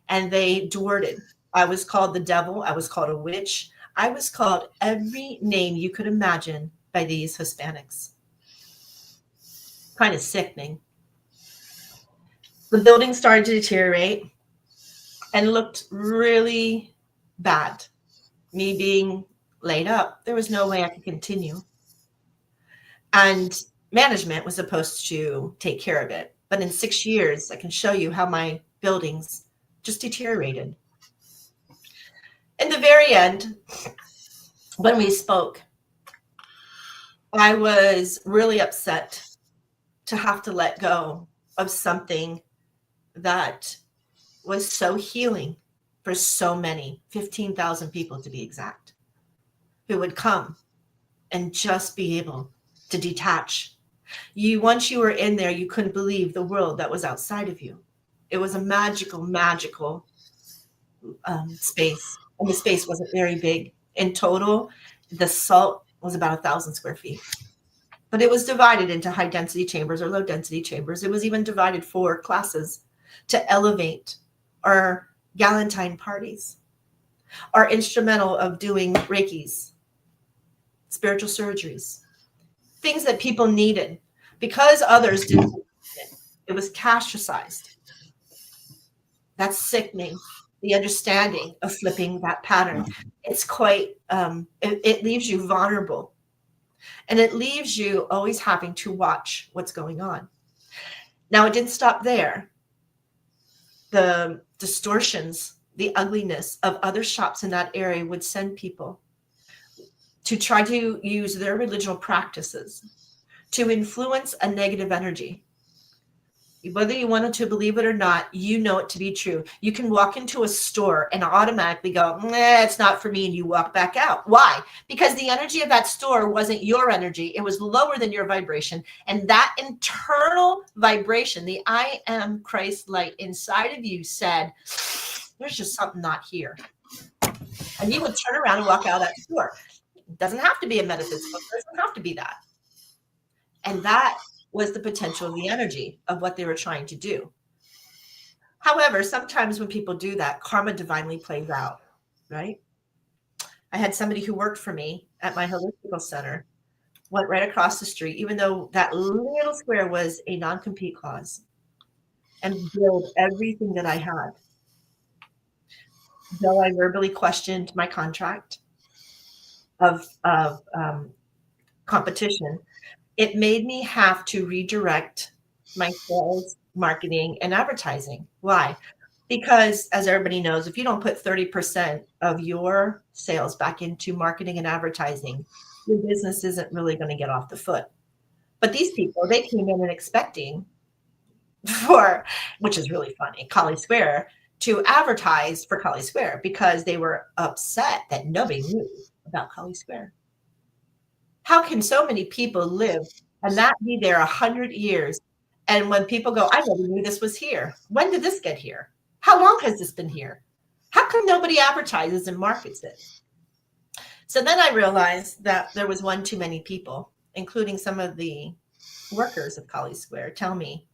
S5: And they dwarted. I was called the devil. I was called a witch. I was called every name you could imagine by these Hispanics. Kind of sickening. The building started to deteriorate and looked really bad. Me being laid up, there was no way I could continue. And management was supposed to take care of it. But in 6 years, I can show you how my buildings just deteriorated. In the very end, when we spoke, I was really upset to have to let go of something that was so healing for so many, 15,000 people to be exact, who would come and just be able to detach. Once you were in there, you couldn't believe the world that was outside of you. It was a magical space. And the space wasn't very big. In total, the salt was about 1,000 square feet. But it was divided into high density chambers or low density chambers. It was even divided for classes to elevate our Galentine parties, our instrumental of doing Reikis, spiritual surgeries, things that people needed because others didn't. It was castricized. That's sickening. The understanding of flipping that pattern. It's quite, it leaves you vulnerable. And it leaves you always having to watch what's going on. Now, it didn't stop there. The distortions, the ugliness of other shops in that area would send people to try to use their religious practices to influence a negative energy. Whether you wanted to believe it or not, you know it to be true. You can walk into a store and automatically go, it's not for me, and you walk back out. Why? Because the energy of that store wasn't your energy. It was lower than your vibration. And that internal vibration, the I am Christ light inside of you said, there's just something not here. And you would turn around and walk out of that store. It doesn't have to be a metaphysical. It doesn't have to be that. And that was the potential of the energy of what they were trying to do. However, sometimes when people do that, karma divinely plays out, right? I had somebody who worked for me at my holistical center, went right across the street, even though that little square was a non-compete clause, and billed everything that I had. Though I verbally questioned my contract of competition, it made me have to redirect my sales, marketing, and advertising. Why? Because as everybody knows, if you don't put 30% of your sales back into marketing and advertising, your business isn't really going to get off the foot. But these people, they came in and expecting for, which is really funny, Kali Square, to advertise for Kali Square because they were upset that nobody knew about Kali Square. How can so many people live and that be there 100 years? And when people go, I never knew this was here. When did this get here? How long has this been here? How come nobody advertises and markets it? So then I realized that there was one too many people, including some of the workers of Kali Square, tell me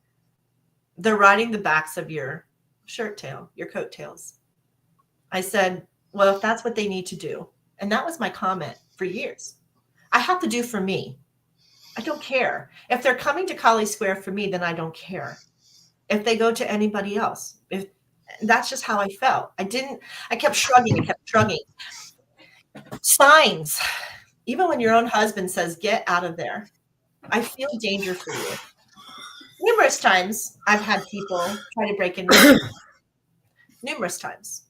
S5: they're riding the backs of your shirt tail, your coat tails. I said, well, if that's what they need to do, and that was my comment for years. I have to do for me. I don't care. If they're coming to Kali Square for me, then I don't care. If they go to anybody else, that's just how I felt. I kept shrugging. Signs. Even when your own husband says, get out of there, I feel danger for you. Numerous times I've had people try to break in. Numerous times.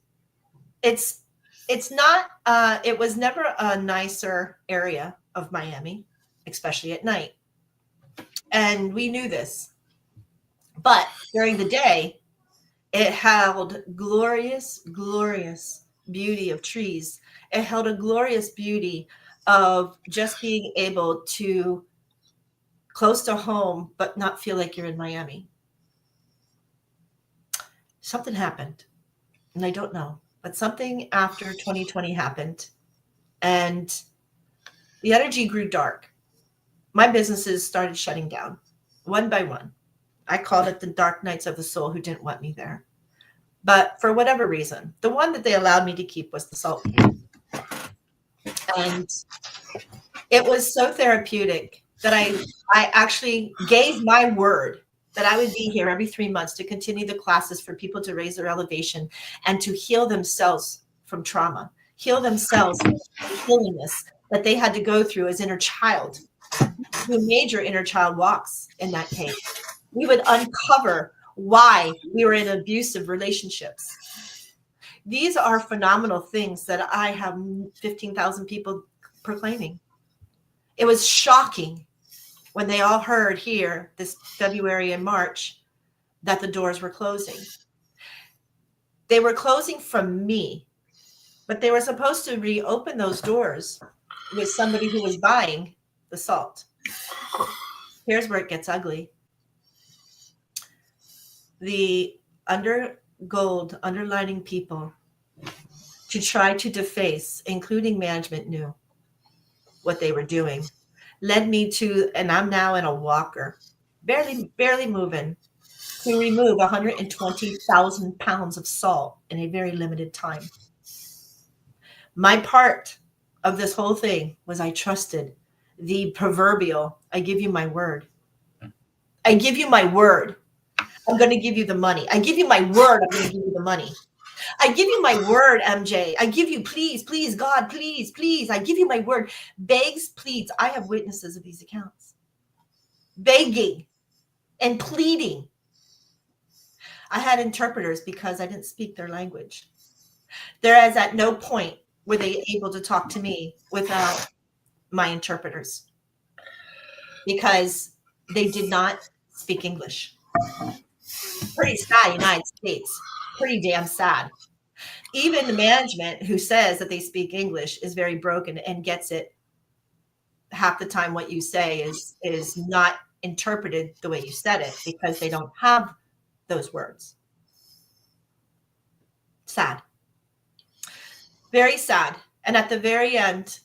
S5: It's not, it was never a nicer area of Miami. especially at night. And we knew this. But during the day, it held glorious, glorious beauty of trees. It held a glorious beauty of just being able to close to home, but not feel like you're in Miami. Something happened, and I don't know, but something after 2020 happened, and the energy grew dark. My businesses started shutting down one by one. I called it the dark nights of the soul who didn't want me there. But for whatever reason, the one that they allowed me to keep was the salt. And it was so therapeutic that I actually gave my word that I would be here every 3 months to continue the classes for people to raise their elevation and to heal themselves from trauma, heal themselves from the healingness that they had to go through as inner child. Through major inner child walks in that cave. We would uncover why we were in abusive relationships. These are phenomenal things that I have 15,000 people proclaiming. It was shocking when they all heard here this February and March that the doors were closing. They were closing from me, but they were supposed to reopen those doors with somebody who was buying the salt. Here's where it gets ugly. The underlining people to try to deface, including management, knew what they were doing. Led me to, and I'm now in a walker, barely moving, to remove 120,000 pounds of salt in a very limited time. My part of this whole thing was I trusted the proverbial, I give you my word. I give you my word. I'm going to give you the money. I give you my word. I'm going to give you the money. I give you my word, MJ. I give you, please, please, God, please, please. I give you my word. Begs, pleads. I have witnesses of these accounts. Begging and pleading. I had interpreters because I didn't speak their language. There is at no point were they able to talk to me without my interpreters because they did not speak English. Pretty sad, United States. Pretty damn sad. Even the management who says that they speak English is very broken and gets it. Half the time what you say is not interpreted the way you said it because they don't have those words. Sad. Very sad. And at the very end,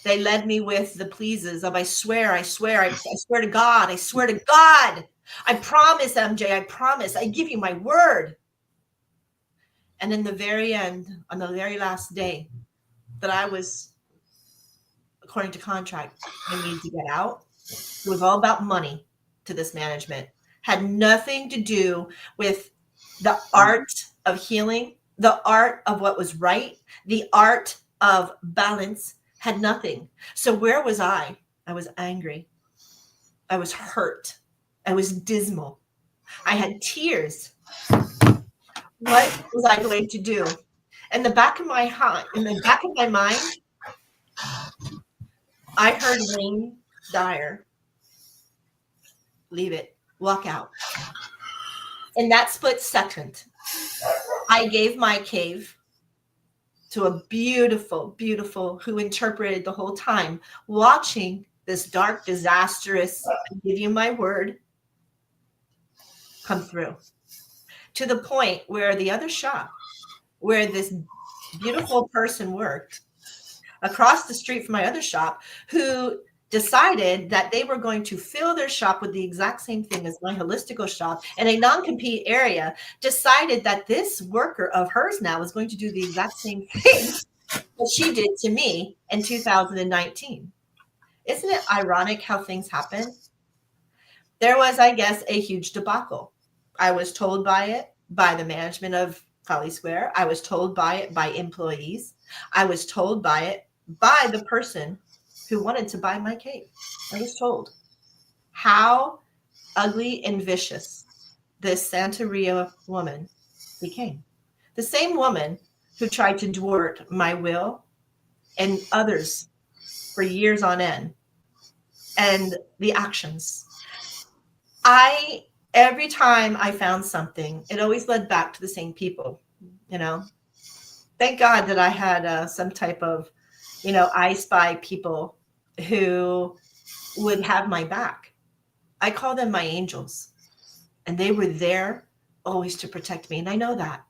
S5: they led me with the pleases of I swear to God, I swear to God. I promise, MJ, I promise. I give you my word. And in the very end, on the very last day that I was, according to contract, I needed to get out. It was all about money to this management. Had nothing to do with the art of healing, the art of what was right, the art of balance, had nothing. So where was I? I was angry. I was hurt. I was dismal. I had tears. What was I going to do? In the back of my mind, I heard Wayne Dyer, leave it, walk out. In that split second, I gave my cave to a beautiful, beautiful who interpreted the whole time, watching this dark, disastrous, I give you my word, come through. To the point where the other shop, where this beautiful person worked, across the street from my other shop, who decided that they were going to fill their shop with the exact same thing as my holistical shop in a non-compete area, decided that this worker of hers now was going to do the exact same thing that she did to me in 2019. Isn't it ironic how things happen? There was, I guess, a huge debacle. I was told by the management of Folly Square. I was told by it by employees. I was told by it by the person who wanted to buy my cave. I was told how ugly and vicious this Santeria woman became. The same woman who tried to thwart my will and others for years on end and the actions. Every time I found something, it always led back to the same people, you know. Thank God that I had some type of, you know, I Spy people who would have my back. I call them my angels, and they were there always to protect me. And I know that.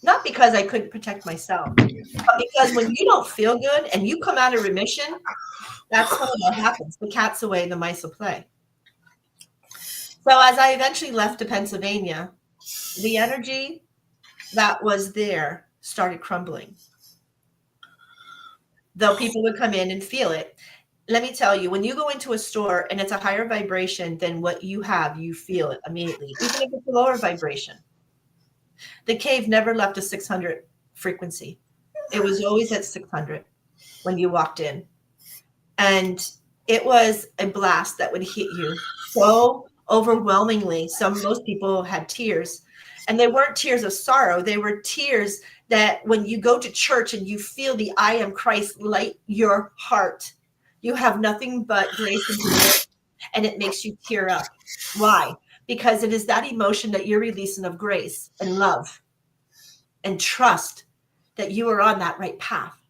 S5: Not because I couldn't protect myself, but because when you don't feel good and you come out of remission, that's what happens. The cat's away, the mice will play. So as I eventually left to Pennsylvania, the energy that was there started crumbling. Though people would come in and feel it. Let me tell you, when you go into a store and it's a higher vibration than what you have, you feel it immediately, even if it's a lower vibration. The cave never left a 600 frequency. It was always at 600 when you walked in. And it was a blast that would hit you so overwhelmingly. Most people had tears, and they weren't tears of sorrow. They were tears that when you go to church and you feel the I am Christ light your heart, you have nothing but grace and glory, and it makes you tear up. Why? Because it is that emotion that you're releasing of grace and love and trust that you are on that right path.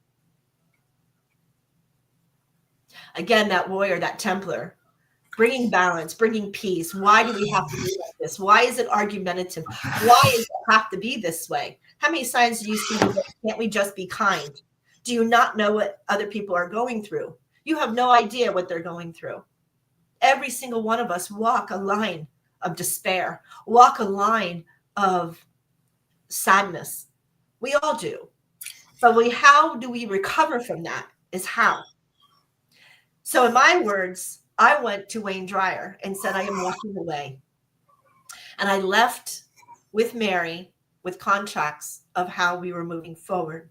S5: Again, that warrior, that Templar, bringing balance, bringing peace. Why do we have to be like this? Why is it argumentative? Why does it have to be this way? How many signs do you see? Can't we just be kind? Do you not know what other people are going through? You have no idea what they're going through. Every single one of us walk a line of despair, walk a line of sadness. We all do. But how do we recover from that is how. So in my words, I went to Wayne Dyer and said, I am walking away. And I left with Mary with contracts of how we were moving forward.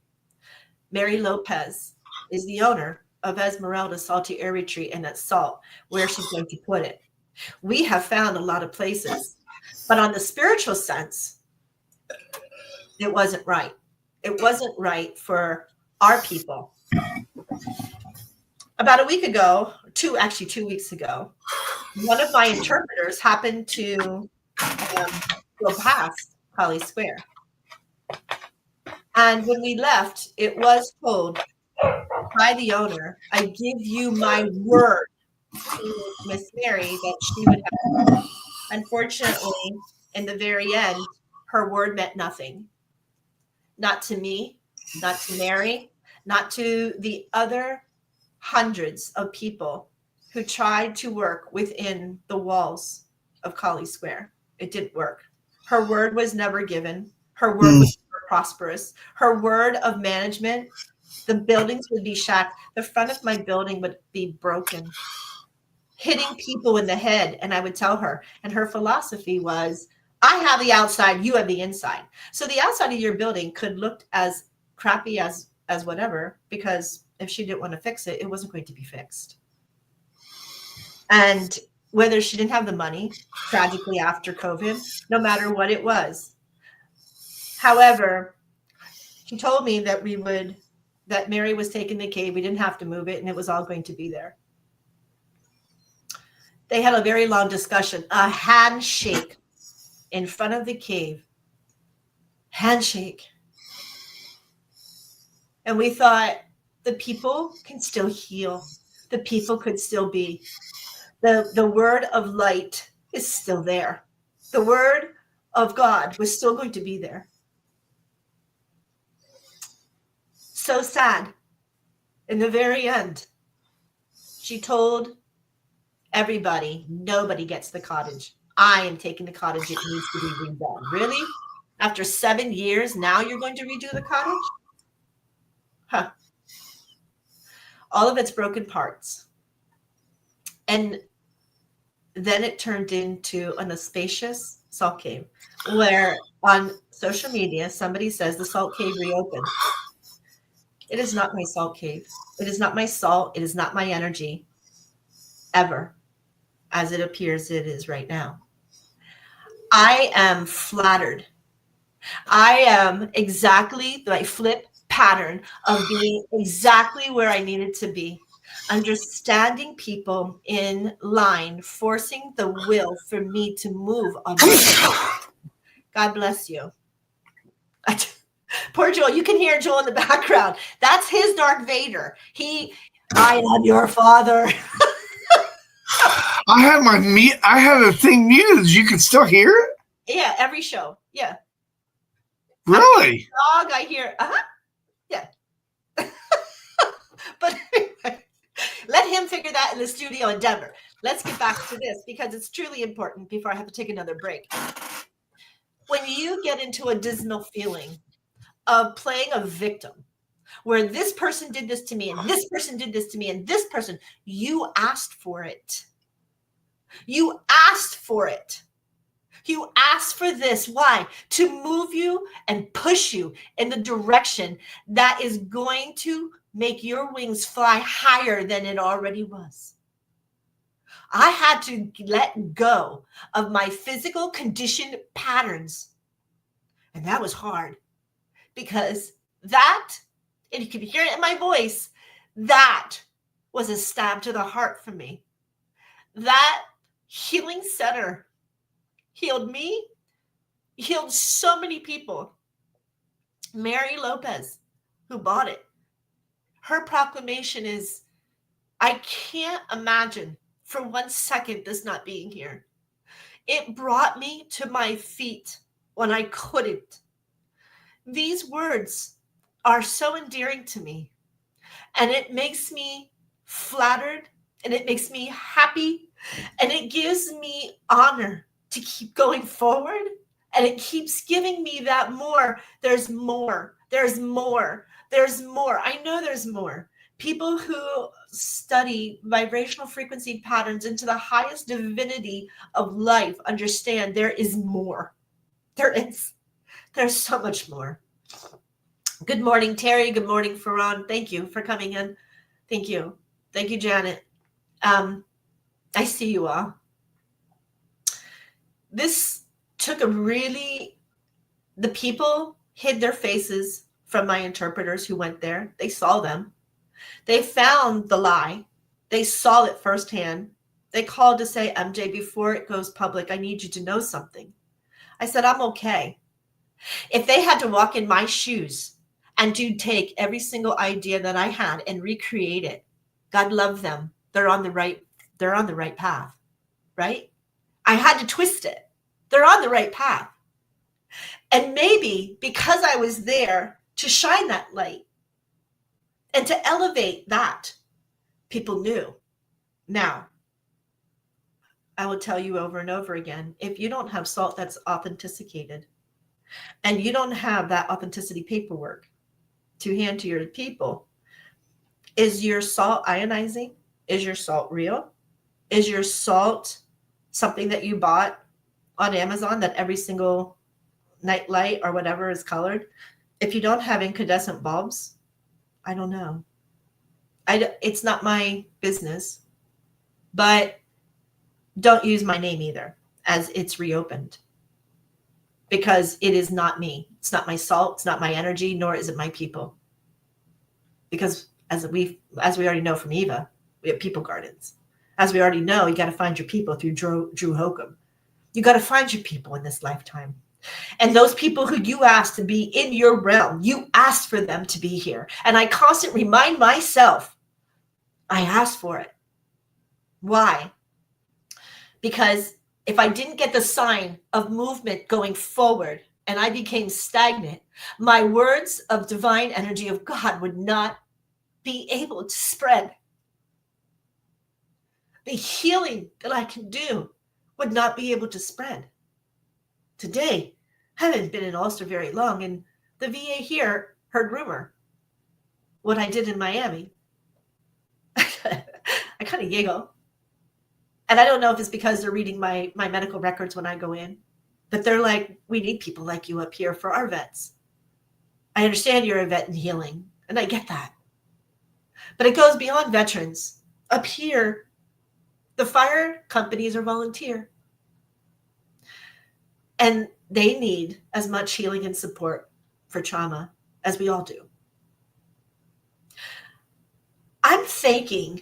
S5: Mary Lopez is the owner of Esmeralda Salty Air Retreat, and that's salt, where she's going to put it. We have found a lot of places, but on the spiritual sense, it wasn't right. It wasn't right for our people. About a week ago, 2 weeks ago, one of my interpreters happened to go past Kali Square. And when we left, it was told by the owner, I give you my word to Miss Mary that she would have. Unfortunately, in the very end, her word meant nothing. Not to me, not to Mary, not to the other hundreds of people who tried to work within the walls of Kali Square. It didn't work. Her word was never given. Her word was never prosperous. Her word of management, the buildings would be shacked. The front of my building would be broken, hitting people in the head. And I would tell her, and her philosophy was, I have the outside, you have the inside. So the outside of your building could look as crappy as whatever, because if she didn't want to fix it, it wasn't going to be fixed. And whether she didn't have the money, tragically after COVID, no matter what it was. However, she told me that that Mary was taking the cave. We didn't have to move it, and it was all going to be there. They had a very long discussion, a handshake in front of the cave. Handshake. And we thought, the people can still heal. The people could still be. The word of light is still there. The word of God was still going to be there. So sad. In the very end, she told everybody, nobody gets the cottage. I am taking the cottage. It needs to be redone. Really? After 7 years, now you're going to redo the cottage? Huh. All of its broken parts. And then it turned into a spacious salt cave, where on social media, somebody says the salt cave reopened. It is not my salt cave. It is not my salt. It is not my energy, ever, as it appears it is right now. I am flattered. I am exactly my flip pattern of being exactly where I needed to be. understanding people in line, forcing the will for me to move on my own. God bless you. Poor Joel. You can hear Joel in the background. That's his Darth Vader. I am your father.
S6: I have the thing muted. You can still hear it?
S5: Yeah, every show. Yeah.
S6: Really?
S5: Dog, I hear. Yeah. But anyway, let him figure that in the studio in Denver. Let's get back to this because it's truly important before I have to take another break. When you get into a dismal feeling of playing a victim, where this person did this to me and this person did this to me and this person, you asked for it. You asked for it. You asked for this. Why? To move you and push you in the direction that is going to make your wings fly higher than it already was. I had to let go of my physical conditioned patterns. And that was hard because that, and you can hear it in my voice, that was a stab to the heart for me. That healing center healed me, healed so many people. Mary Lopez, who bought it, her proclamation is, I can't imagine for 1 second this not being here. It brought me to my feet when I couldn't. These words are so endearing to me, and it makes me flattered, and it makes me happy, and it gives me honor to keep going forward, and it keeps giving me that more. There's more. There's more. There's more. I know there's more. People who study vibrational frequency patterns into the highest divinity of life understand there is more. There is. There's so much more. Good morning, Terry. Good morning, Farron. Thank you for coming in. Thank you. Thank you, Janet. I see you all. This took the people hid their faces from my interpreters who went there. They saw them. They found the lie. They saw it firsthand. They called to say, MJ, before it goes public, I need you to know something. I said, I'm okay. If they had to walk in my shoes and to take every single idea that I had and recreate it, God love them. They're on the right path, right? I had to twist it. They're on the right path. And maybe because I was there to shine that light and to elevate that, people knew. Now, I will tell you over and over again, if you don't have salt that's authenticated and you don't have that authenticity paperwork to hand to your people, is your salt ionizing? Is your salt real? Is your salt something that you bought on Amazon that every single night light or whatever is colored? If you don't have incandescent bulbs, I don't know. It's not my business, but don't use my name either as it's reopened, because it is not me. It's not my salt. It's not my energy, nor is it my people. Because as we already know from Eva, we have people gardens. As we already know, you got to find your people through Drew Holcomb. You got to find your people in this lifetime. And those people who you asked to be in your realm, you asked for them to be here. And I constantly remind myself, I asked for it. Why? Because if I didn't get the sign of movement going forward and I became stagnant, my words of divine energy of God would not be able to spread. The healing that I can do would not be able to spread. Today, I haven't been in Ulster very long, and the VA here heard rumor what I did in Miami. I kind of giggle. And I don't know if it's because they're reading my medical records when I go in, but they're like, we need people like you up here for our vets. I understand you're a vet in healing, and I get that. But it goes beyond veterans. Up here, the fire companies are volunteer. And they need as much healing and support for trauma as we all do. I'm thanking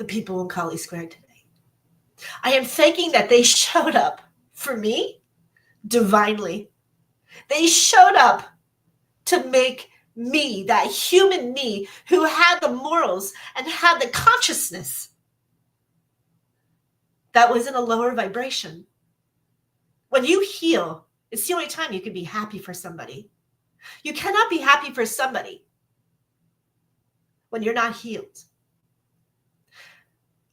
S5: the people in Kali Square today. I am thanking that they showed up for me divinely. They showed up to make me, that human me, who had the morals and had the consciousness that was in a lower vibration. When you heal, it's the only time you can be happy for somebody. You cannot be happy for somebody when you're not healed.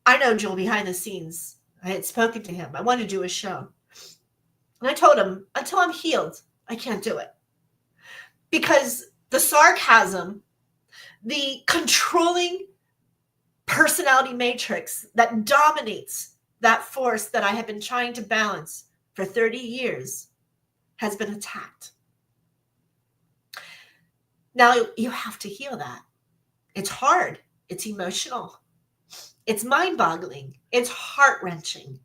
S5: I know Joel behind the scenes. I had spoken to him. I wanted to do a show. And I told him, until I'm healed, I can't do it. Because the sarcasm, the controlling personality matrix that dominates that force that I have been trying to balance for 30 years has been attacked. Now you have to heal that. It's hard. It's emotional. It's mind-boggling. It's heart-wrenching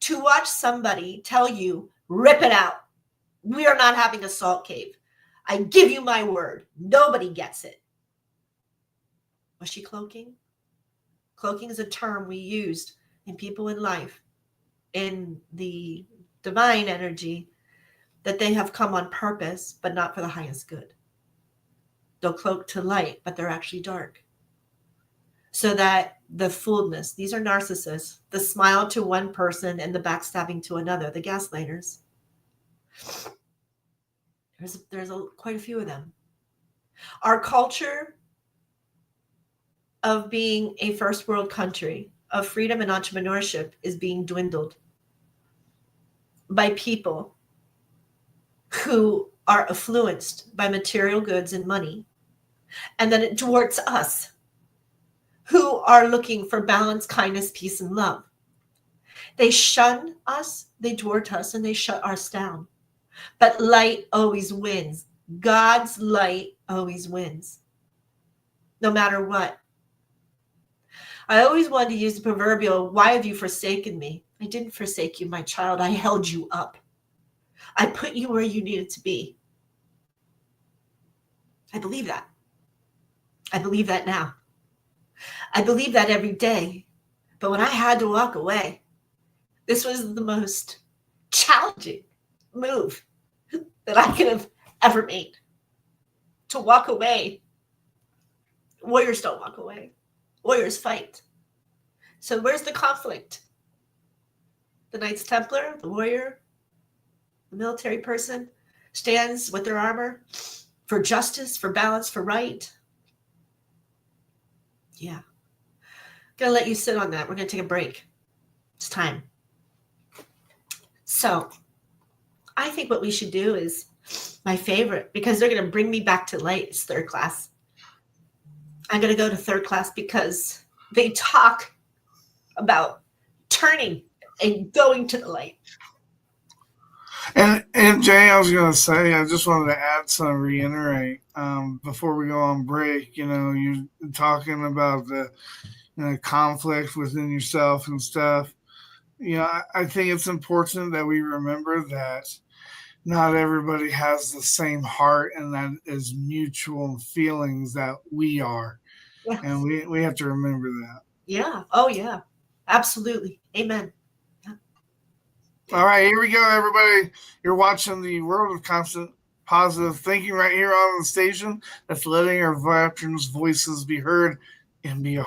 S5: to watch somebody tell you, rip it out. We are not having a salt cave. I give you my word. Nobody gets it. Was she cloaking? Cloaking is a term we used in people in life, in the divine energy, that they have come on purpose, but not for the highest good. They'll cloak to light, but they're actually dark. So that the fullness, these are narcissists, the smile to one person and the backstabbing to another, the gaslighters. There's quite a few of them. Our culture of being a first world country, of freedom and entrepreneurship, is being dwindled by people who are influenced by material goods and money. And then it dwarfs us, who are looking for balance, kindness, peace, and love. They shun us, they dwarf us, and they shut us down. But light always wins. God's light always wins, no matter what. I always wanted to use the proverbial, why have you forsaken me? I didn't forsake you, my child. I held you up. I put you where you needed to be. I believe that. I believe that now. I believe that every day. But when I had to walk away, this was the most challenging move that I could have ever made. To walk away. Warriors don't walk away. Warriors fight. So where's the conflict? The Knights Templar, the warrior, the military person stands with their armor for justice, for balance, for right. Yeah. Gonna let you sit on that. We're gonna take a break. It's time. So I think what we should do is my favorite, because they're gonna bring me back to light. It's third class. I'm gonna go to third class because they talk about turning and going to the light.
S6: And Jay, I was going to say, I just wanted to add some, reiterate, before we go on break. You know, you're talking about the conflict within yourself and stuff. You know, I think it's important that we remember that not everybody has the same heart, and that is mutual feelings that we are. Yes. And we have to remember that.
S5: Yeah. Oh, yeah. Absolutely. Amen. Yeah.
S6: All right, here we go, everybody. You're watching the World of Constant Positive Thinking right here on the station that's letting our veterans' voices be heard, MBR.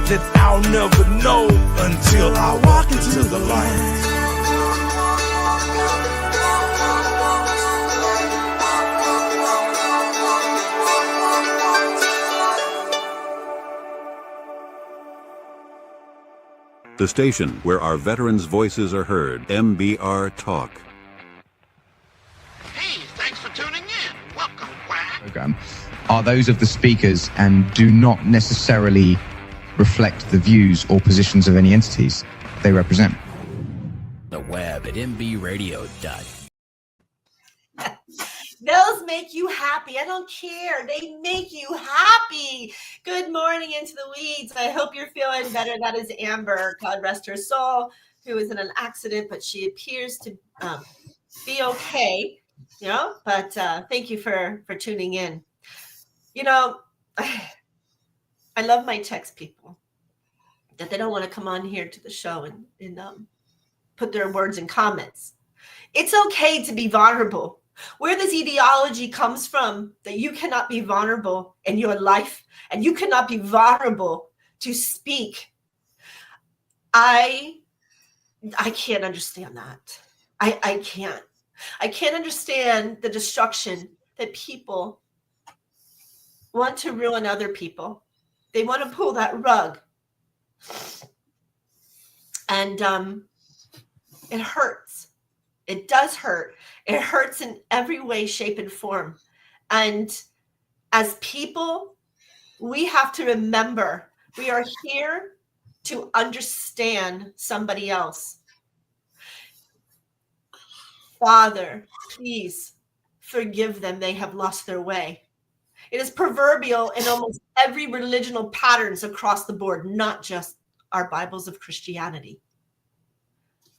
S10: that I'll never know until I walk into the light.
S2: The station where our veterans' voices are heard, MBR Talk.
S8: Hey, thanks for tuning in. Welcome, Quack.
S4: Program are those of the speakers and do not necessarily reflect the views or positions of any entities they represent.
S3: The web at mbradio.com.
S5: Those make you happy. I don't care. They make you happy. Good morning, Into the Weeds. I hope you're feeling better. That is Amber, God rest her soul, who was in an accident, but she appears to be okay. You know, but thank you for tuning in. You know, I love my text people that they don't want to come on here to the show and put their words in comments. It's okay to be vulnerable. Where this ideology comes from that you cannot be vulnerable in your life and you cannot be vulnerable to speak. I can't understand that. I can't. I can't understand the destruction that people want to ruin other people. They want to pull that rug. And it hurts. It does hurt. It hurts in every way, shape, and form. And as people, we have to remember we are here to understand somebody else. Father, please forgive them. They have lost their way. It is proverbial in almost every religional patterns across the board, not just our Bibles of Christianity.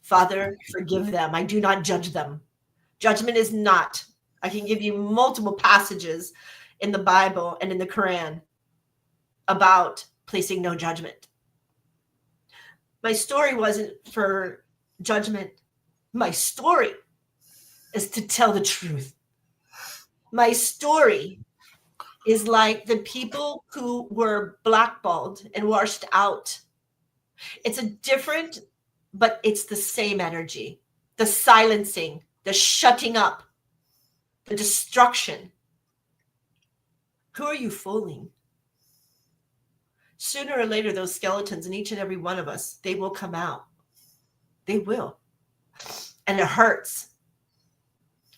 S5: Father, forgive them. I do not judge them. Judgment is not. I can give you multiple passages in the Bible and in the Quran about placing no judgment. My story wasn't for judgment. My story is to tell the truth. My story is like the people who were blackballed and washed out. It's a different, but it's the same energy. The silencing, the shutting up, the destruction. Who are you fooling? Sooner or later, those skeletons in each and every one of us, they will come out. They will. And it hurts.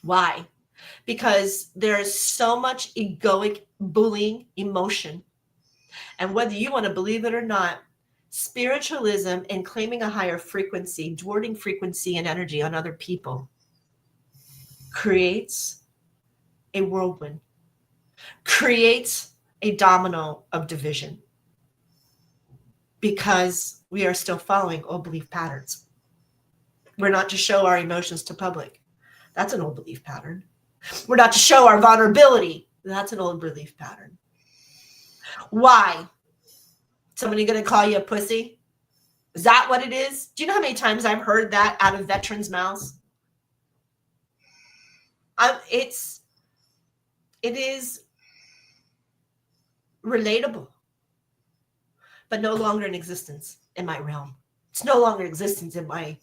S5: Why? Because there is so much egoic bullying emotion. And whether you want to believe it or not, spiritualism and claiming a higher frequency, thwarting frequency and energy on other people creates a whirlwind, creates a domino of division because we are still following old belief patterns. We're not to show our emotions to public. That's an old belief pattern. We're not to show our vulnerability. That's an old belief pattern. Why? Somebody going to call you a pussy? Is that what it is? Do you know how many times I've heard that out of veterans' mouths? It is relatable, but no longer in existence in my realm. It's no longer in existence in my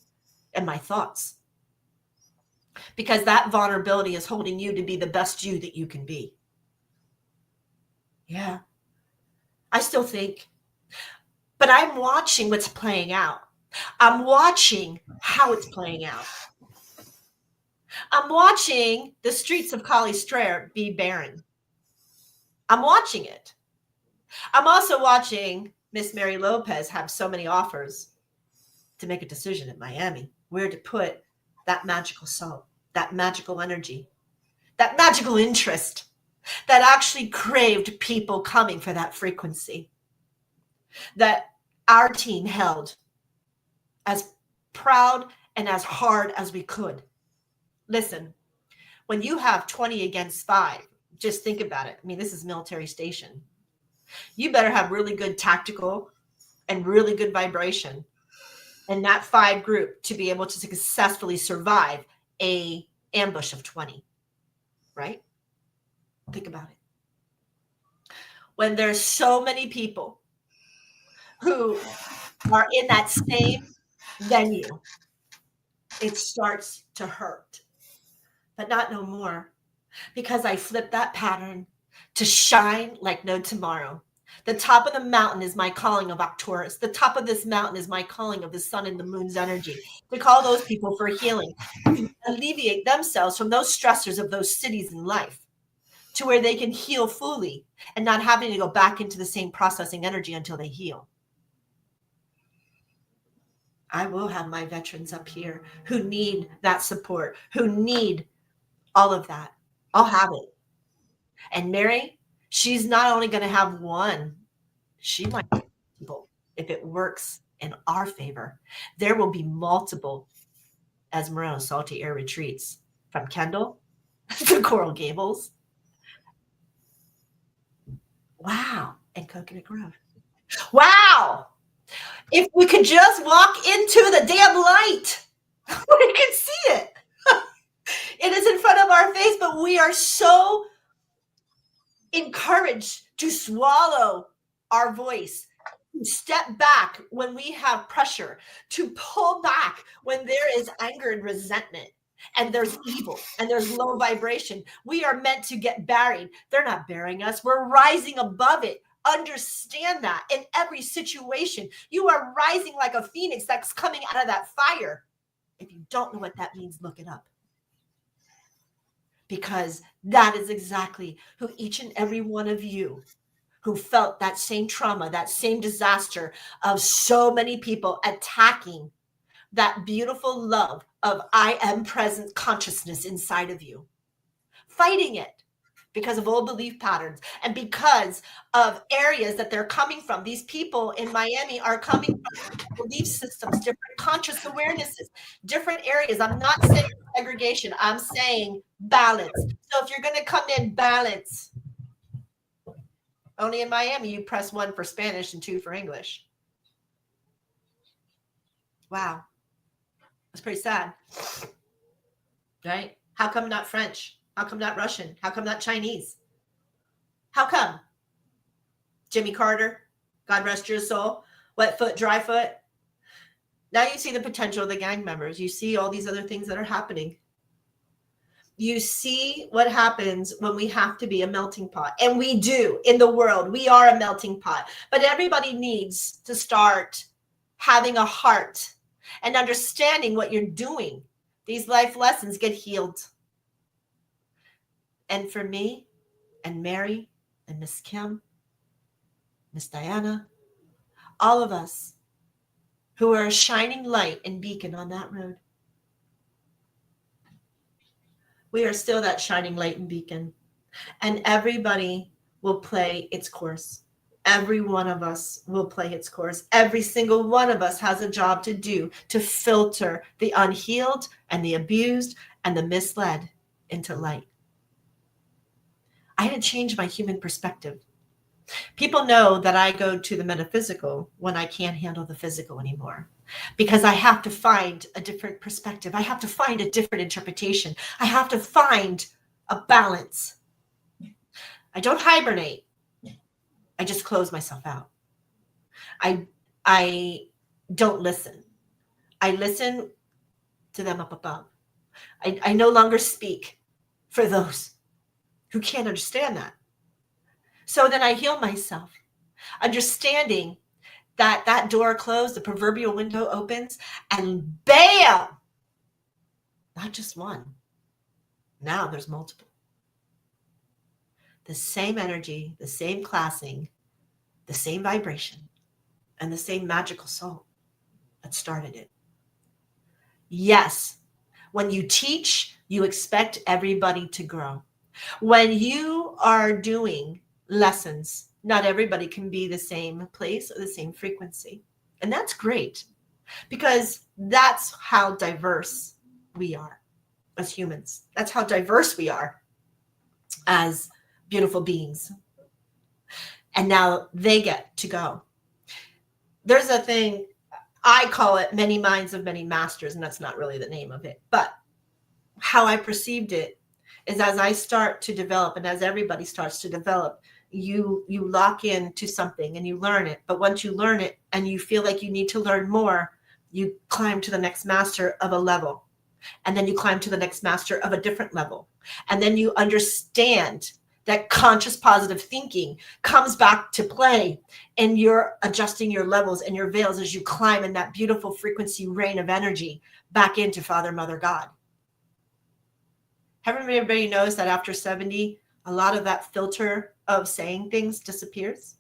S5: thoughts. Because that vulnerability is holding you to be the best you that you can be. Yeah. I still think. But I'm watching what's playing out. I'm watching how it's playing out. I'm watching the streets of Kali Strayer be barren. I'm watching it. I'm also watching Miss Mary Lopez have so many offers to make a decision in Miami where to put that magical salt, that magical energy, that magical interest that actually craved people coming for that frequency that our team held as proud and as hard as we could. Listen, when you have 20 against 5, just think about it. I mean, this is military station. You better have really good tactical and really good vibration in that 5 group to be able to successfully survive a ambush of 20, right? Think about it. When there's so many people who are in that same venue, it starts to hurt, but not no more, because I flipped that pattern to shine like no tomorrow. The top of the mountain is my calling of Arcturus. The top of this mountain is my calling of the sun and the moon's energy, to call those people for healing, alleviate themselves from those stressors of those cities in life, to where they can heal fully and not having to go back into the same processing energy until they heal. I will have my veterans up here who need that support, who need all of that. I'll have it. And Mary, she's not only going to have one, she might have multiple if it works in our favor. There will be multiple Esmeralda Salty Air retreats, from Kendall to Coral Gables. Wow. And Coconut Grove. Wow. If we could just walk into the damn light, we could see it. It is in front of our face, but we are so encouraged to swallow our voice, to step back when we have pressure, to pull back when there is anger and resentment, and there's evil, and there's low vibration. We are meant to get buried. They're not burying us. We're rising above it. Understand that in every situation. You are rising like a phoenix that's coming out of that fire. If you don't know what that means, look it up. Because that is exactly who each and every one of you who felt that same trauma, that same disaster of so many people attacking that beautiful love of I am present consciousness inside of you, fighting it because of old belief patterns and because of areas that they're coming from. These people in Miami are coming from belief systems, different conscious awarenesses, different areas. I'm not saying segregation. I'm saying balance. So if you're going to come in balance, only in Miami, you press 1 for Spanish and 2 for English. Wow. That's pretty sad. Right? How come not French? How come not Russian? How come not Chinese? How come? Jimmy Carter, God rest your soul. Wet foot, dry foot. Now you see the potential of the gang members. You see all these other things that are happening. You see what happens when we have to be a melting pot. And we do in the world. We are a melting pot. But everybody needs to start having a heart and understanding what you're doing. These life lessons get healed. And for me and Mary and Miss Kim, Miss Diana, all of us who are a shining light and beacon on that road, we are still that shining light and beacon. And everybody will play its course. Every one of us will play its course. Every single one of us has a job to do to filter the unhealed and the abused and the misled into light. I had to change my human perspective. People know that I go to the metaphysical when I can't handle the physical anymore, because I have to find a different perspective. I have to find a different interpretation. I have to find a balance. I don't hibernate. I just close myself out. I don't listen. I listen to them up above. I no longer speak for those who can't understand that. So then I heal myself, understanding that that door closed, the proverbial window opens, and bam, not just one. Now there's multiple. The same energy, the same classing, the same vibration, and the same magical soul that started it. Yes, when you teach, you expect everybody to grow. When you are doing lessons, not everybody can be the same place or the same frequency. And that's great, because that's how diverse we are as humans. That's how diverse we are as beautiful beings. And now they get to go. There's a thing, I call it many minds of many masters, and that's not really the name of it. But how I perceived it is, as I start to develop, and as everybody starts to develop, you lock into something and you learn it. But once you learn it and you feel like you need to learn more, you climb to the next master of a level. And then you climb to the next master of a different level. And then you understand that conscious positive thinking comes back to play, and you're adjusting your levels and your veils as you climb in that beautiful frequency rain of energy back into Father, Mother, God. Everybody knows that after 70, a lot of that filter of saying things disappears,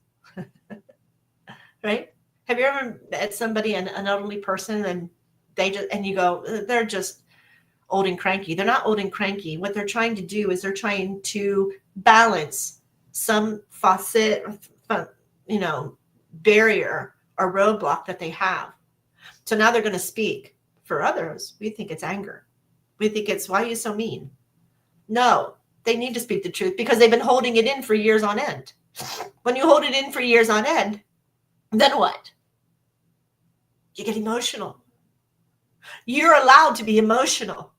S5: right? Have you ever met somebody, an elderly person, and you go, they're just old and cranky? They're not old and cranky. What they're trying to do is they're trying to balance some facet, barrier or roadblock that they have. So now they're going to speak. For others, we think it's anger. We think it's, why are you so mean? No, they need to speak the truth because they've been holding it in for years on end. When you hold it in for years on end, then what? You get emotional. You're allowed to be emotional.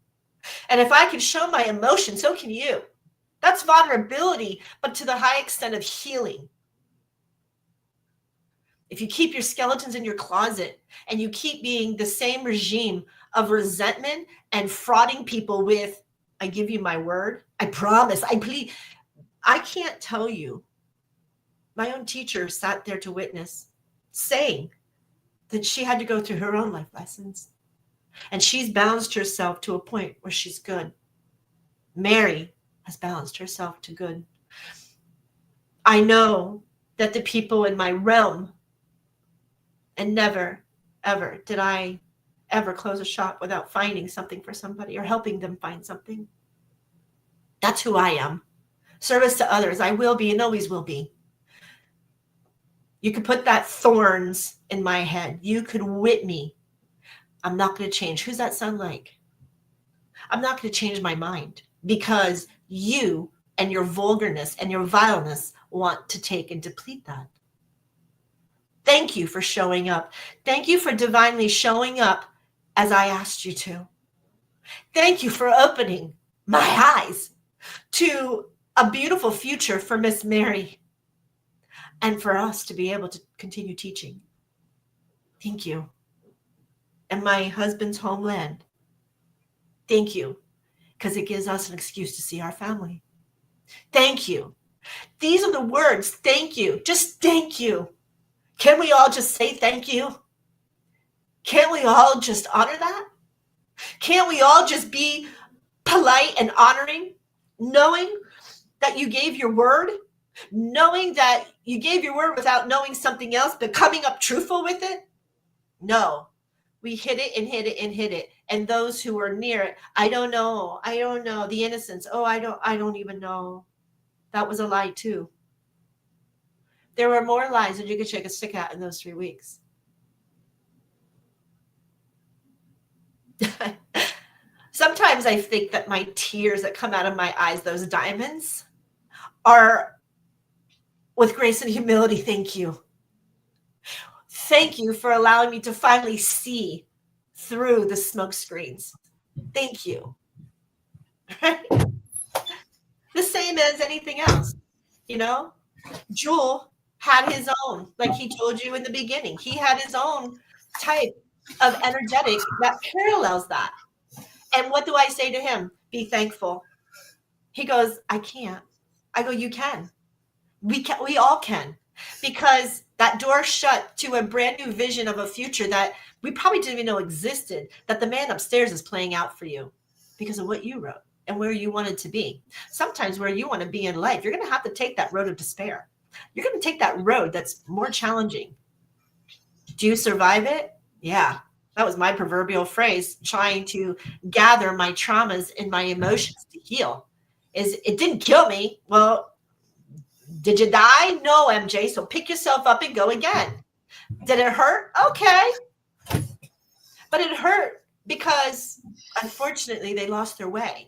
S5: And if I can show my emotion, so can you. That's vulnerability, but to the high extent of healing. If you keep your skeletons in your closet and you keep being the same regime of resentment and frauding people with, I give you my word, I promise, I plead. I can't tell you. My own teacher sat there to witness, saying that she had to go through her own life lessons. And she's balanced herself to a point where she's good. Mary has balanced herself to good. I know that the people in my realm, and never, ever did I ever close a shop without finding something for somebody or helping them find something. That's who I am. Service to others. I will be and always will be. You could put that thorns in my head. You could whip me. I'm not going to change. Who's that sound like? I'm not going to change my mind because you and your vulgarness and your vileness want to take and deplete that. Thank you for showing up. Thank you for divinely showing up as I asked you to. Thank you for opening my eyes to a beautiful future for Miss Mary and for us to be able to continue teaching. Thank you. And my husband's homeland. Thank you, because it gives us an excuse to see our family. Thank you. These are the words. Thank you. Just thank you. Can we all just say thank you? Can't we all just honor that? Can't we all just be polite and honoring, knowing that you gave your word, knowing that you gave your word without knowing something else, but coming up truthful with it? No, we hit it and hit it and hit it. And those who are near it, I don't know. The innocence. Oh, I don't even know. That was a lie too. There were more lies than you could shake a stick at in those 3 weeks. Sometimes I think that my tears that come out of my eyes, those diamonds, are with grace and humility. Thank you. Thank you for allowing me to finally see through the smoke screens. Thank you. The same as anything else, Jewel had his own, like he told you in the beginning, he had his own type of energetic that parallels that. And what do I say to him? Be thankful. He goes, I can't. I go, you can. We all can. Because that door shut to a brand new vision of a future that we probably didn't even know existed, that the man upstairs is playing out for you because of what you wrote and where you wanted to be. Sometimes where you want to be in life, you're going to have to take that road of despair. You're going to take that road that's more challenging. Do you survive it? Yeah. That was my proverbial phrase, trying to gather my traumas and my emotions to heal. It didn't kill me. Well, did you die? No, MJ. So pick yourself up and go again. Did it hurt? Okay. But it hurt because, unfortunately, they lost their way.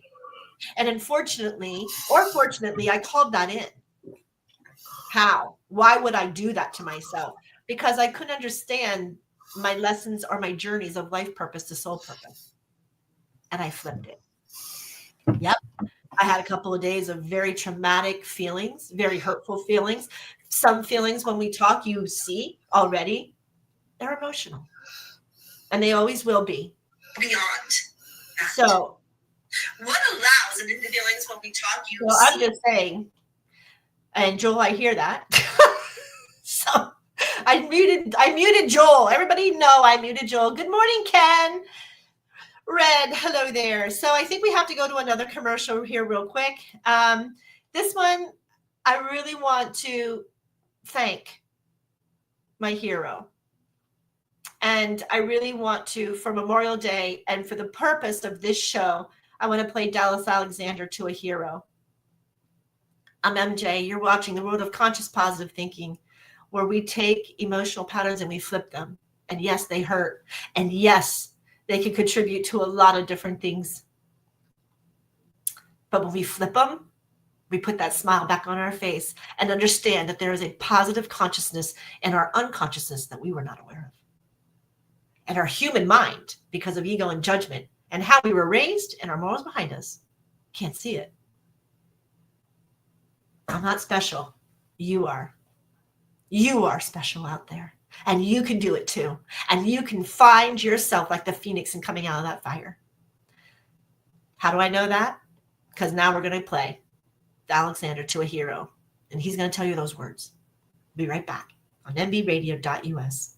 S5: And unfortunately, or fortunately, I called that in. How? Why would I do that to myself? Because I couldn't understand my lessons or my journeys of life purpose to soul purpose. And I flipped it. Yep. I had a couple of days of very traumatic feelings, very hurtful feelings. Some feelings when we talk, you see already. They're emotional. And they always will be.
S11: Beyond.
S5: So
S11: What allows and in the feelings when we talk you
S5: well, I'm just saying, and Joel, I hear that. So I muted Joel. Everybody know I muted Joel. Good morning, Ken. Red, hello there. So I think we have to go to another commercial here real quick. This one, I really want to thank my hero. And I really want to, for Memorial Day and for the purpose of this show, I want to play Dallas Alexander to a hero. I'm MJ. You're watching The World of Conscious Positive Thinking, where we take emotional patterns and we flip them. And yes, they hurt. And yes, they can contribute to a lot of different things. But when we flip them, we put that smile back on our face and understand that there is a positive consciousness in our unconsciousness that we were not aware of. And our human mind, because of ego and judgment and how we were raised and our morals behind us, can't see it. I'm not special. You are. You are special out there. And you can do it too. And you can find yourself like the phoenix and coming out of that fire. How do I know that? Because now we're going to play Alexander to a hero. And he's going to tell you those words. Be right back on mbradio.us.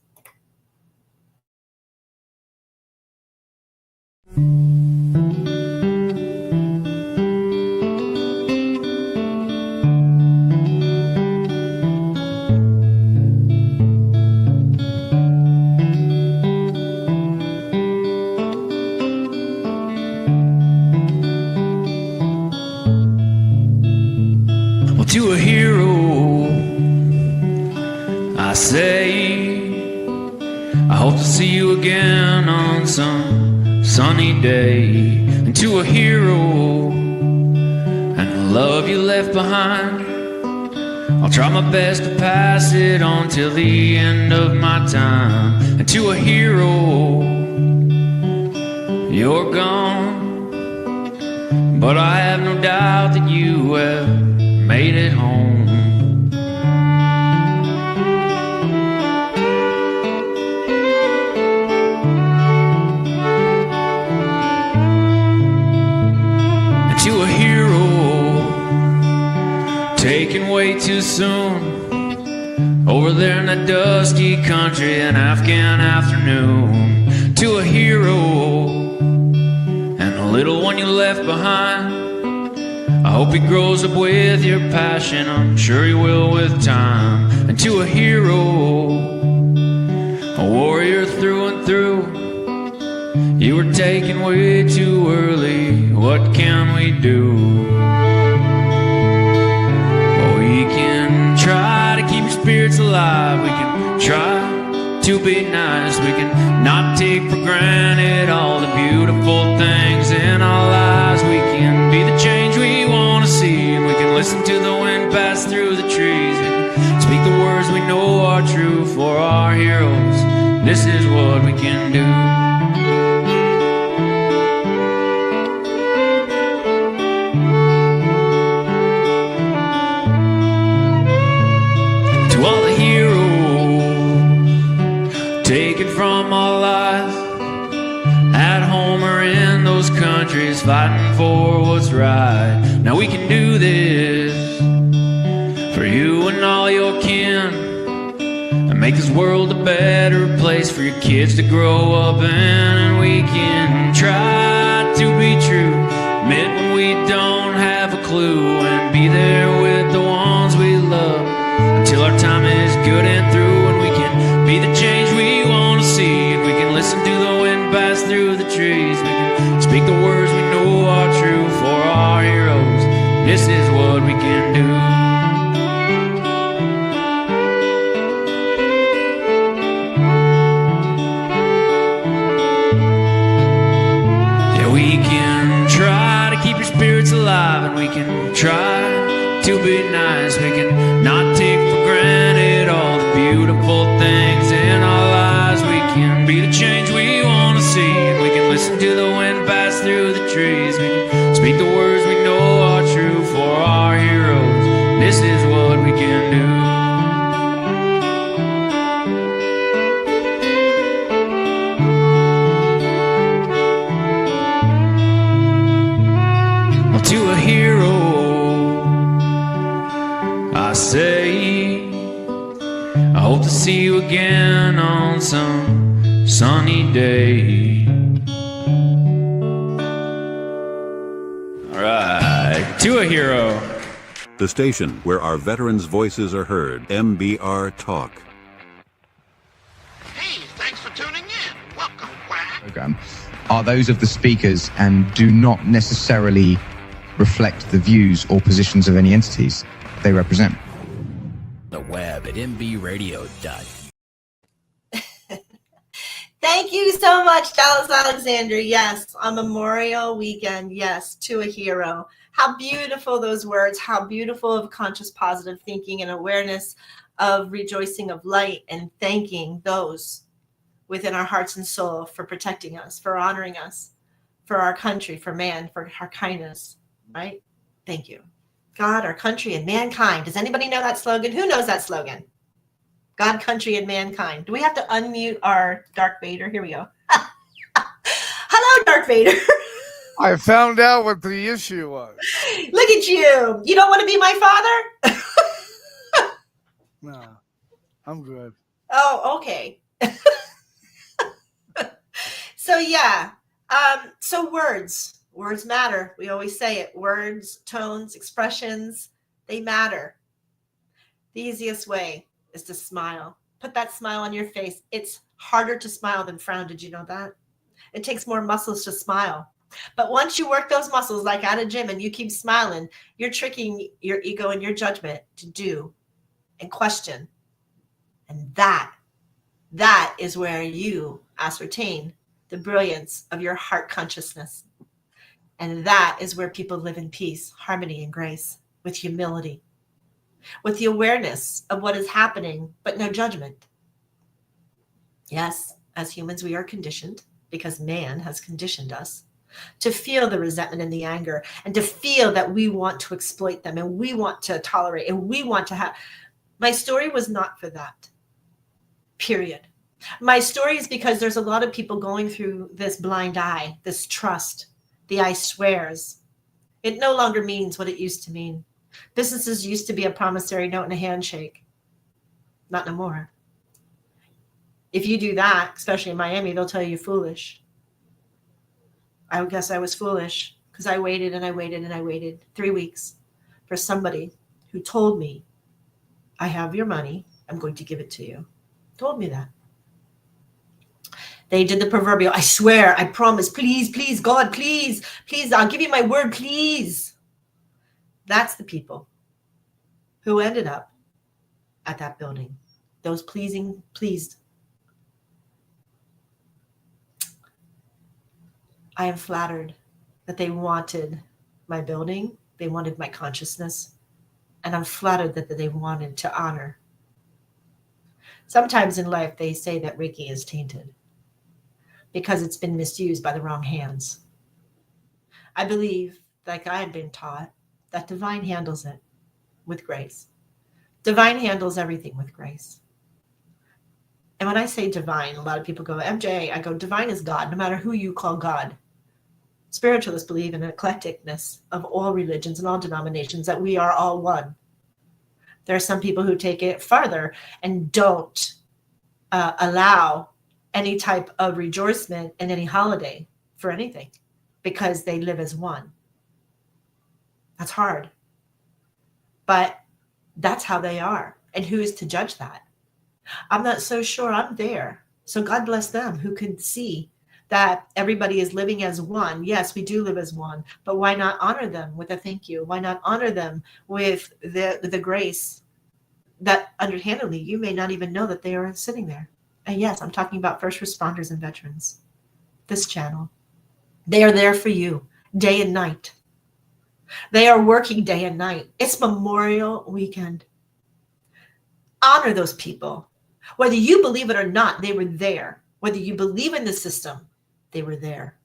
S12: To a hero, I say, I hope to see you again on some sunny day. And to a hero, and the love you left behind, I'll try my best to pass it on till the end of my time. And to a hero, you're gone, but I have no doubt that you have made it home. And to a hero taken way too soon, over there in the dusty country, an Afghan afternoon. To a hero and the little one you left behind, I hope he grows up with your passion, I'm sure he will with time. And to a hero, a warrior through and through, you were taken way too early, what can we do? Well, we can try to keep your spirits alive, we can try to be nice, we can not take for granted all the beautiful things in our lives. We can be the change we want to see, and we can listen to the wind pass through the trees. We can speak the words we know are true for our heroes. This is what we can do. To all the heroes taken from our lives, at home or in those countries, fighting for what's right. Now we can do this for you and all your kin, and make this world a better place for your kids to grow up in. And we can try to be true, admit when we don't have a clue, and be there with the ones we love until our time is good and through. And we can be the change we want to see, and we can listen to the wind pass through the trees. We can speak the words we know are true for our heroes. This is what we can do. Yeah, we can try to keep your spirits alive, and we can try to be nice. We can not take for granted all the beautiful things in our lives. We can be the change we want to see, and we can listen to the wind pass through the trees. We can speak the words we know are true for our heroes. This is what we can do. again on some sunny day. All right, to a hero.
S2: The station where our veterans' voices are heard. MBR Talk.
S8: Hey, thanks for tuning in. Welcome, Quack.
S4: Program are those of the speakers and do not necessarily reflect the views or positions of any entities they represent.
S3: The web at mbradio.com.
S5: Thank you so much, Dallas Alexander. Yes, on Memorial Weekend. Yes, to a hero. How beautiful those words. How beautiful of conscious positive thinking and awareness of rejoicing of light and thanking those within our hearts and soul for protecting us, for honoring us, for our country, for man, for our kindness, right? Thank you. God, our country, and mankind. Does anybody know that slogan? Who knows that slogan? God, country, and mankind. Do we have to unmute our Darth Vader? Here we go. Hello, Darth Vader.
S6: I found out what the issue was.
S5: Look at you. You don't want to be my father?
S6: No, I'm good.
S5: Oh, okay. So, yeah. So words matter. We always say it. Words, tones, expressions, they matter. The easiest way is to smile. Put that smile on your face. It's harder to smile than frown. Did you know that? It takes more muscles to smile. But once you work those muscles like at a gym and you keep smiling, you're tricking your ego and your judgment to do and question. And that is where you ascertain the brilliance of your heart consciousness. And that is where people live in peace, harmony, and grace, with humility, with the awareness of what is happening, but no judgment. Yes, as humans, we are conditioned, because man has conditioned us, to feel the resentment and the anger, and to feel that we want to exploit them, and we want to tolerate, and we want to have. My story was not for that, period. My story is because there's a lot of people going through this blind eye, this trust, the I swears. It no longer means what it used to mean. Businesses used to be a promissory note and a handshake. Not no more. If you do that, especially in Miami, they'll tell you you're foolish. I guess I was foolish because I waited and I waited and I waited 3 weeks for somebody who told me, I have your money, I'm going to give it to you. Told me that. They did the proverbial, I swear, I promise, please, please, God, please, please, I'll give you my word, please. That's the people who ended up at that building. Those pleased. I am flattered that they wanted my building. They wanted my consciousness. And I'm flattered that they wanted to honor. Sometimes in life, they say that Reiki is tainted because it's been misused by the wrong hands. I believe, like I had been taught, that divine handles it with grace. Divine handles everything with grace. And when I say divine, a lot of people go, MJ, I go, divine is God, no matter who you call God. Spiritualists believe in an eclecticness of all religions and all denominations, that we are all one. There are some people who take it farther and don't allow any type of rejoicement in any holiday for anything because they live as one. That's hard. But that's how they are. And who is to judge that? I'm not so sure I'm there. So God bless them who can see that everybody is living as one. Yes, we do live as one, but why not honor them with a thank you? Why not honor them with the grace that underhandedly you may not even know that they are sitting there? And yes, I'm talking about first responders and veterans. This channel, they are there for you day and night. They are working day and night. It's Memorial Weekend. Honor those people. Whether you believe it or not, they were there. Whether you believe in the system, they were there.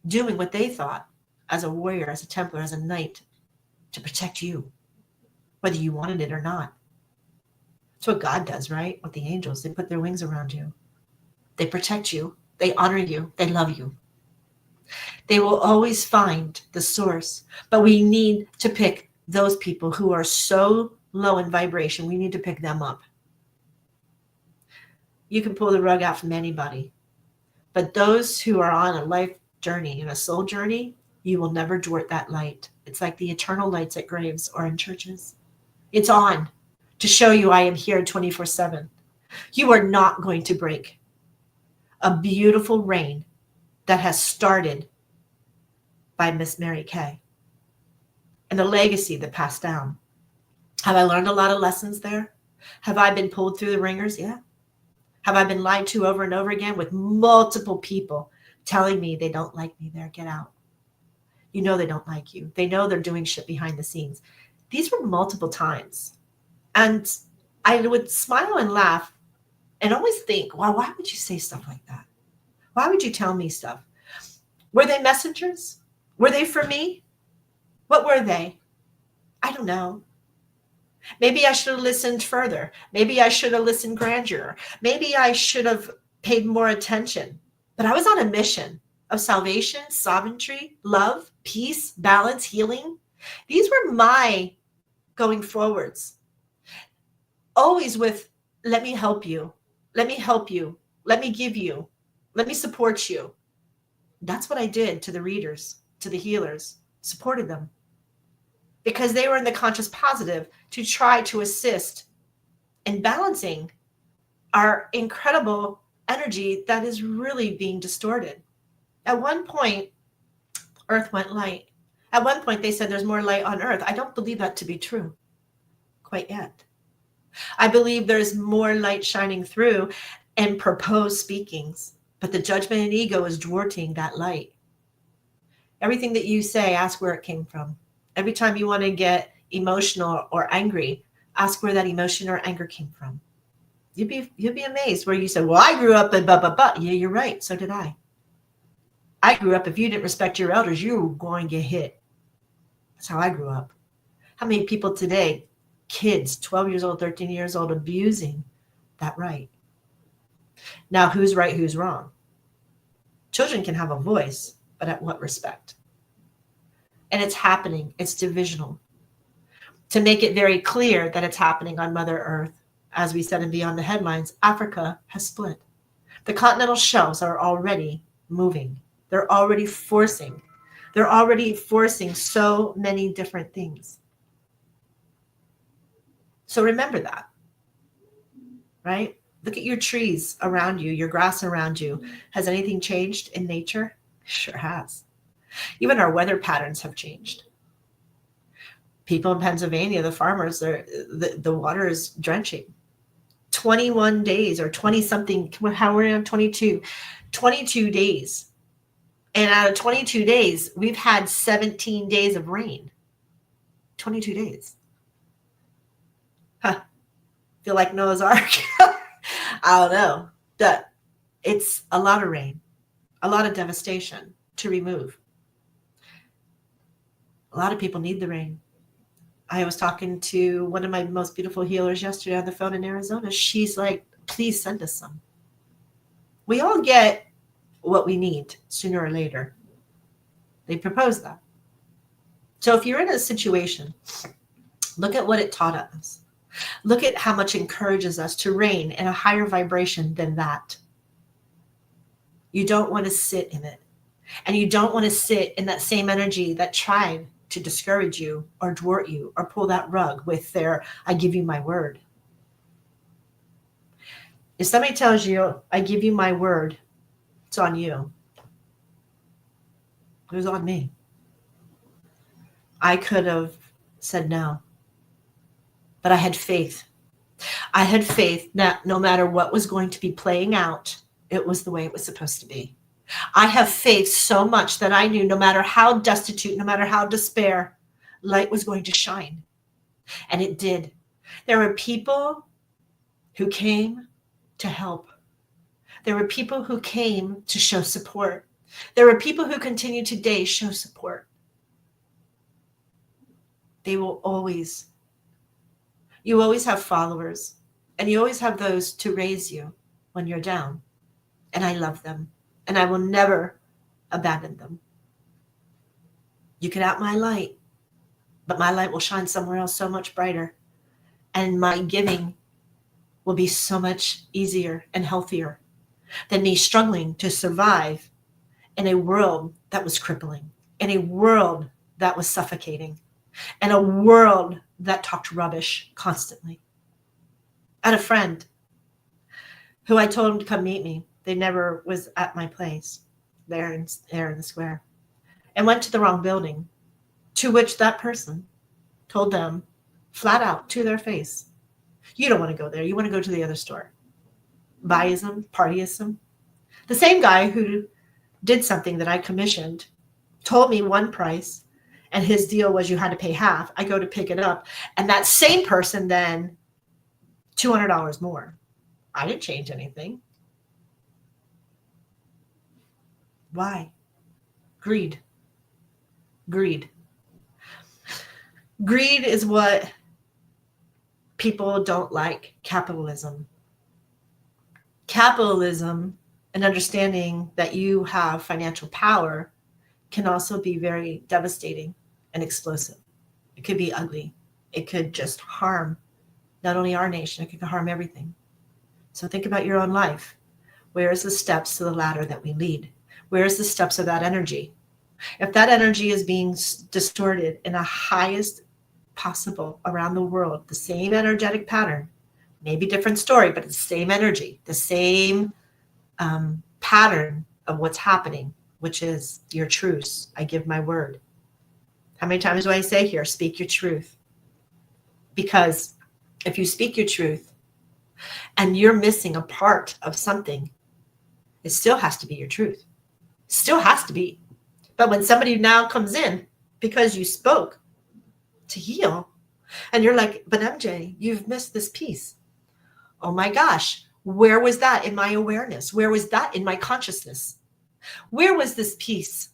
S5: Doing what they thought as a warrior, as a Templar, as a knight to protect you, whether you wanted it or not. That's what God does, right? With the angels, they put their wings around you. They protect you. They honor you. They love you. They will always find the source, but we need to pick those people who are so low in vibration. We need to pick them up. You can pull the rug out from anybody. But those who are on a life journey and a soul journey, you will never dwart that light. It's like the eternal lights at graves or in churches. It's on to show you I am here 24/7. You are not going to break a beautiful reign that has started by Miss Mary Kay and the legacy that passed down. Have I learned a lot of lessons there? Have I been pulled through the ringers? Yeah. Have I been lied to over and over again with multiple people telling me they don't like me there? Get out. You know they don't like you. They know they're doing shit behind the scenes. These were multiple times. And I would smile and laugh and always think, wow, why would you say stuff like that? Why would you tell me stuff? Were they messengers? Were they for me? What were they? I don't know. Maybe I should have listened further. Maybe I should have listened grandeur. Maybe I should have paid more attention. But I was on a mission of salvation, sovereignty, love, peace, balance, healing. These were my going forwards. Always with, let me help you. Let me help you. Let me give you. Let me support you. That's what I did to the readers, to the healers, supported them. Because they were in the conscious positive to try to assist in balancing our incredible energy that is really being distorted. At one point, Earth went light. At one point, they said there's more light on Earth. I don't believe that to be true quite yet. I believe there's more light shining through in proposed speakings, but the judgment and ego is dwarfing that light. Everything that you say, ask where it came from. Every time you want to get emotional or angry, ask where that emotion or anger came from. You'd be amazed where you said, well, I grew up in blah, blah, blah. Yeah, you're right. So did I. I grew up, if you didn't respect your elders, you were going to get hit. That's how I grew up. How many people today, kids, 12 years old, 13 years old, abusing that right? Now, who's right, who's wrong? Children can have a voice, but at what respect? And it's happening. It's divisional. To make it very clear that it's happening on Mother Earth, as we said in Beyond the Headlines, Africa has split. The continental shelves are already moving. They're already forcing so many different things. So remember that, right? Look at your trees around you, your grass around you. Has anything changed in nature? Sure has. Even our weather patterns have changed. People in Pennsylvania, the farmers, the water is drenching. 21 days or 20 something, how we're on 22 days. And out of 22 days, we've had 17 days of rain. 22 days. Huh. Feel like Noah's Ark. I don't know. But it's a lot of rain, a lot of devastation to remove. A lot of people need the rain. I was talking to one of my most beautiful healers yesterday on the phone in Arizona. She's like, please send us some. We all get what we need sooner or later. They propose that. So if you're in a situation, look at what it taught us. Look at how much encourages us to reign in a higher vibration than that. You don't want to sit in it. And you don't want to sit in that same energy that tried to discourage you or dwart you or pull that rug with their, I give you my word. If somebody tells you, I give you my word, it's on you. It was on me. I could have said no, but I had faith. I had faith that no matter what was going to be playing out, it was the way it was supposed to be. I have faith so much that I knew no matter how destitute, no matter how despair, light was going to shine. And it did. There were people who came to help. There were people who came to show support. There were people who continue today show support. They will always, you always have followers, and you always have those to raise you when you're down. And I love them. And I will never abandon them. You can out my light, but my light will shine somewhere else so much brighter. And my giving will will be so much easier and healthier than me struggling to survive in a world that was crippling, in a world that was suffocating, in a world that talked rubbish constantly. I had a friend who I told him to come meet me. They never was at my place there in the square, and went to the wrong building, to which that person told them flat out to their face, you don't want to go there. You want to go to the other store. Buyism, partyism. The same guy who did something that I commissioned told me one price, and his deal was you had to pay half. I go to pick it up, and that same person then $200 more. I didn't change anything. Why? Greed. Greed. Greed is what people don't like. Capitalism. Capitalism and understanding that you have financial power can also be very devastating and explosive. It could be ugly. It could just harm not only our nation, it could harm everything. So think about your own life. Where is the steps to the ladder that we lead? Where is the steps of that energy? If that energy is being distorted in the highest possible around the world, the same energetic pattern, maybe different story, but the same energy, the same pattern of what's happening, which is your truths. I give my word. How many times do I say here, speak your truth? Because if you speak your truth and you're missing a part of something, it still has to be your truth. Still has to be. But when somebody now comes in because you spoke to heal, and you're like, but MJ, you've missed this piece. Oh my gosh, where was that in my awareness? Where was that in my consciousness? Where was this piece?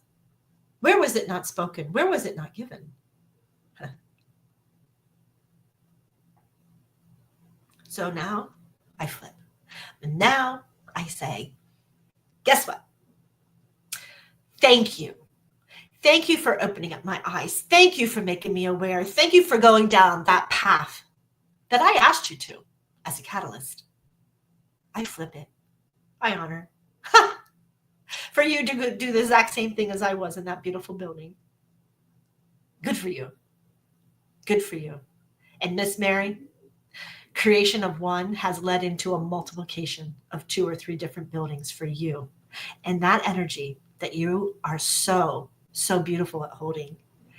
S5: Where was it not spoken? Where was it not given? So now I flip. And now I say, guess what? Thank you. Thank you for opening up my eyes. Thank you for making me aware. Thank you for going down that path that I asked you to as a catalyst. I flip it. I honor. For you to do the exact same thing as I was in that beautiful building. Good for you. Good for you. And Miss Mary, creation of one has led into a multiplication of 2 or 3 different buildings for you. And that energy that you are so beautiful at holding,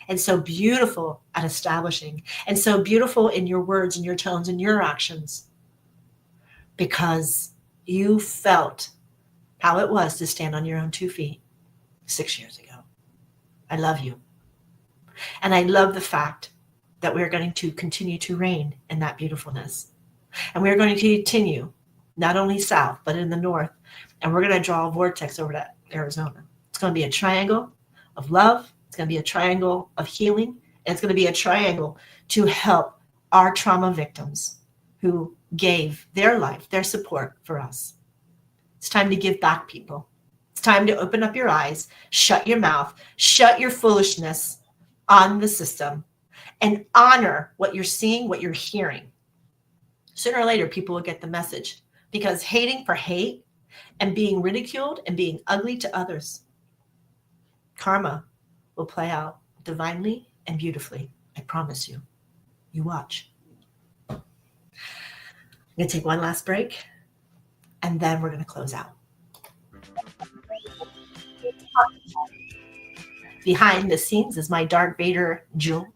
S5: and so beautiful at establishing, and so beautiful in your words and your tones and your actions, because you felt how it was to stand on your own 2 feet 6 years ago. I love you. And I love the fact that we're going to continue to reign in that beautifulness. And we're going to continue, not only south, but in the north. And we're going to draw a vortex over to Arizona. It's going to be a triangle of love. It's going to be a triangle of healing. And it's going to be a triangle to help our trauma victims who gave their life, their support for us. It's time to give back, people. It's time to open up your eyes, shut your mouth, shut your foolishness on the system, and honor what you're seeing, what you're hearing. Sooner or later, people will get the message, because hating for hate and being ridiculed and being ugly to others, karma will play out divinely and beautifully. I promise you. You watch. I'm going to take one last break, and then we're going to close out. Behind the scenes is my Darth Vader Jewel,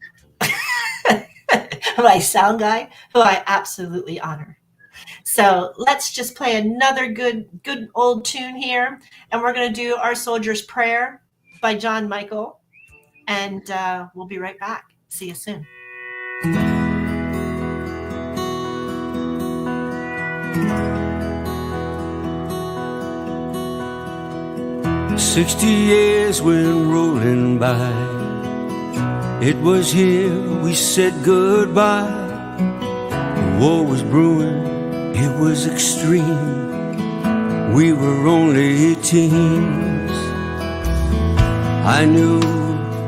S5: my sound guy, who I absolutely honor. So let's just play another good old tune here, and we're going to do Our Soldier's Prayer by John Michael, and we'll be right back. See you soon.
S13: 60 years went rolling by. It was here we said goodbye. The war was brewing, it was extreme. We were only teens. I knew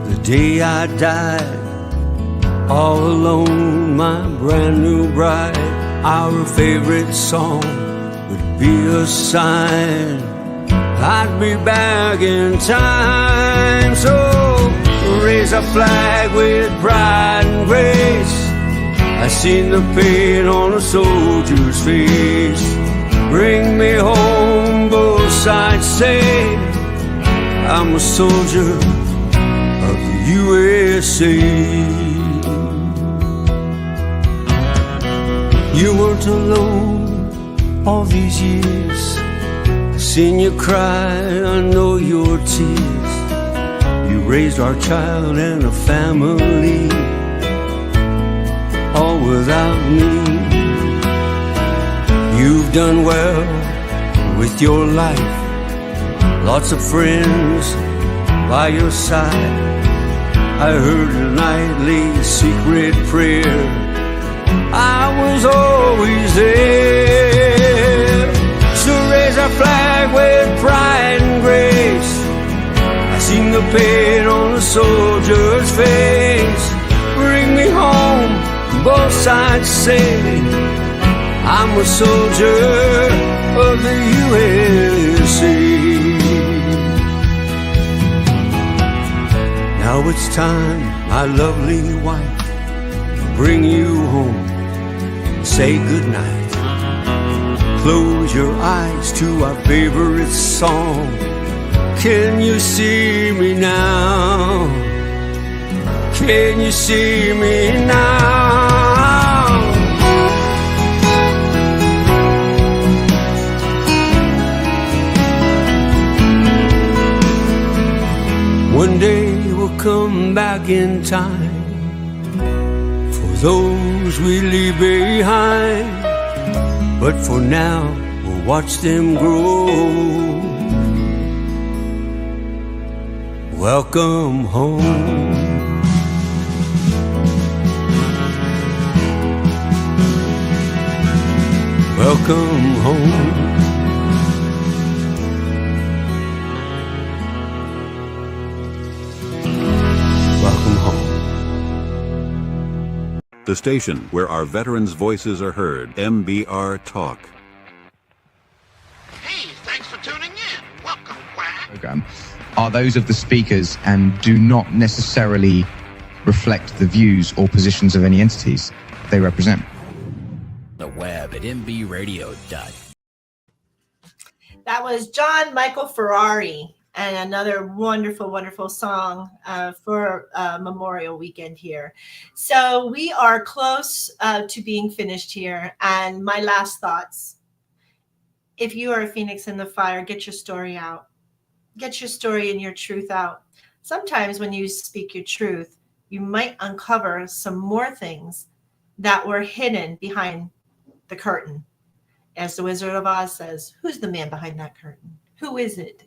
S13: the day I died, all alone, my brand new bride our favorite song would be a sign I'd be back in time. So raise a flag with pride and grace. I seen the pain on a soldier's face. Bring me home, both sides say I'm a soldier of the USA. You weren't alone all these years. I seen you cry, I know your tears. You raised our child and a family, all without me. You've done well with your life, lots of friends by your side. I heard a nightly secret prayer, I was always there. So raise our flag with pride and grace. I seen the pain on a soldier's face. Bring me home, both sides say I'm a soldier of the USA. Now it's time, my lovely wife, to bring you home. Say goodnight. Close your eyes to our favorite song. Can you see me now? Can you see me now? One day we'll come back in time for those we leave behind. But for now, we'll watch them grow. Welcome home. Welcome home. Welcome home.
S2: The station where our veterans' voices are heard. MBR Talk.
S8: Hey, thanks for tuning in. Welcome, Quack.
S4: Program are those of the speakers and do not necessarily reflect the views or positions of any entities they represent.
S3: The web at mbradio.com.
S5: That was John Michael Ferrari, and another wonderful, wonderful song for Memorial Weekend here. So we are close to being finished here. And my last thoughts: if you are a phoenix in the fire, get your story out. Get your story and your truth out. Sometimes when you speak your truth, you might uncover some more things that were hidden behind the curtain. As the Wizard of Oz says, who's the man behind that curtain? Who is it?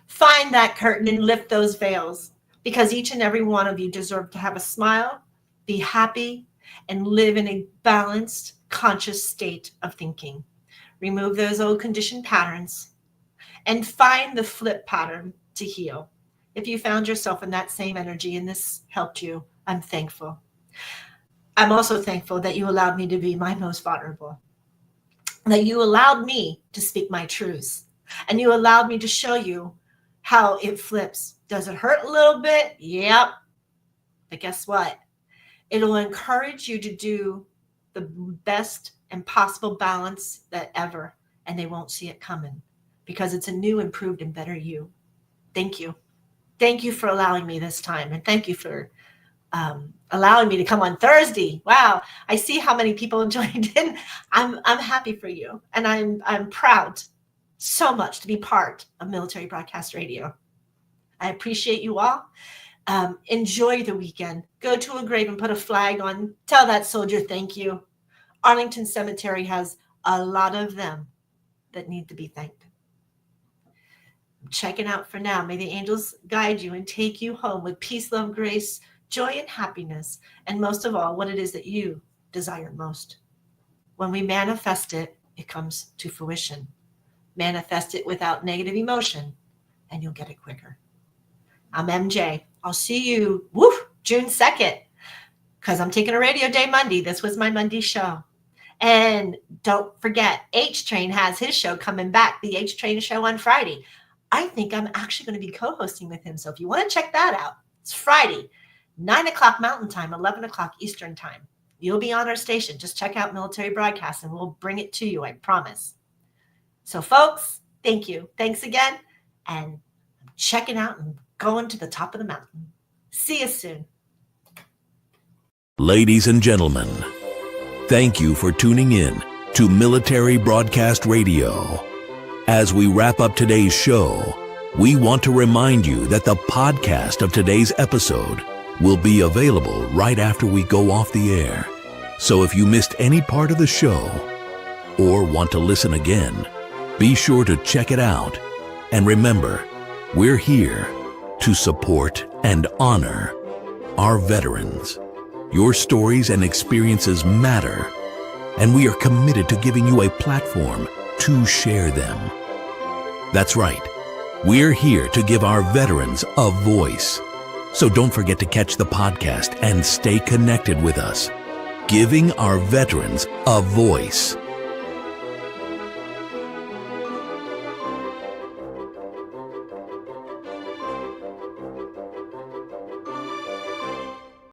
S5: Find that curtain and lift those veils, because each and every one of you deserve to have a smile, be happy, and live in a balanced, conscious state of thinking. Remove those old conditioned patterns and find the flip pattern to heal. If you found yourself in that same energy and this helped you, I'm thankful. I'm also thankful that you allowed me to be my most vulnerable, that you allowed me to speak my truths, and you allowed me to show you how it flips. Does it hurt a little bit? Yep. But guess what? It'll encourage you to do the best and possible balance that ever, and they won't see it coming because it's a new, improved, and better you. Thank you. Thank you for allowing me this time, and thank you for allowing me to come on Thursday. Wow, I see how many people joined in. I'm happy for you, and I'm proud so much to be part of Military Broadcast Radio. I appreciate you all. Enjoy the weekend. Go to a grave and put a flag on. Tell that soldier thank you. Arlington Cemetery has a lot of them that need to be thanked. I'm checking out for now. May the angels guide you and take you home with peace, love, grace, joy, and happiness, and most of all, what it is that you desire most. When we manifest it, it comes to fruition. Manifest it without negative emotion, and you'll get it quicker. I'm MJ. I'll see you, June 2nd, because I'm taking a radio day Monday. This was my Monday show. And don't forget, H Train has his show coming back, the H Train show on Friday. I think I'm actually going to be co-hosting with him. So if you want to check that out, it's Friday, 9 o'clock Mountain Time, 11 o'clock Eastern Time. You'll be on our station. Just check out Military Broadcast and we'll bring it to you, I promise. So folks, thank you. Thanks again. And I'm checking out and going to the top of the mountain. See you soon.
S2: Ladies and gentlemen, thank you for tuning in to Military Broadcast Radio. As we wrap up today's show, we want to remind you that the podcast of today's episode will be available right after we go off the air. So if you missed any part of the show or want to listen again, be sure to check it out. And remember, we're here to support and honor our veterans. Your stories and experiences matter, and we are committed to giving you a platform to share them. That's right. We're here to give our veterans a voice. So don't forget to catch the podcast and stay connected with us. Giving our veterans a voice.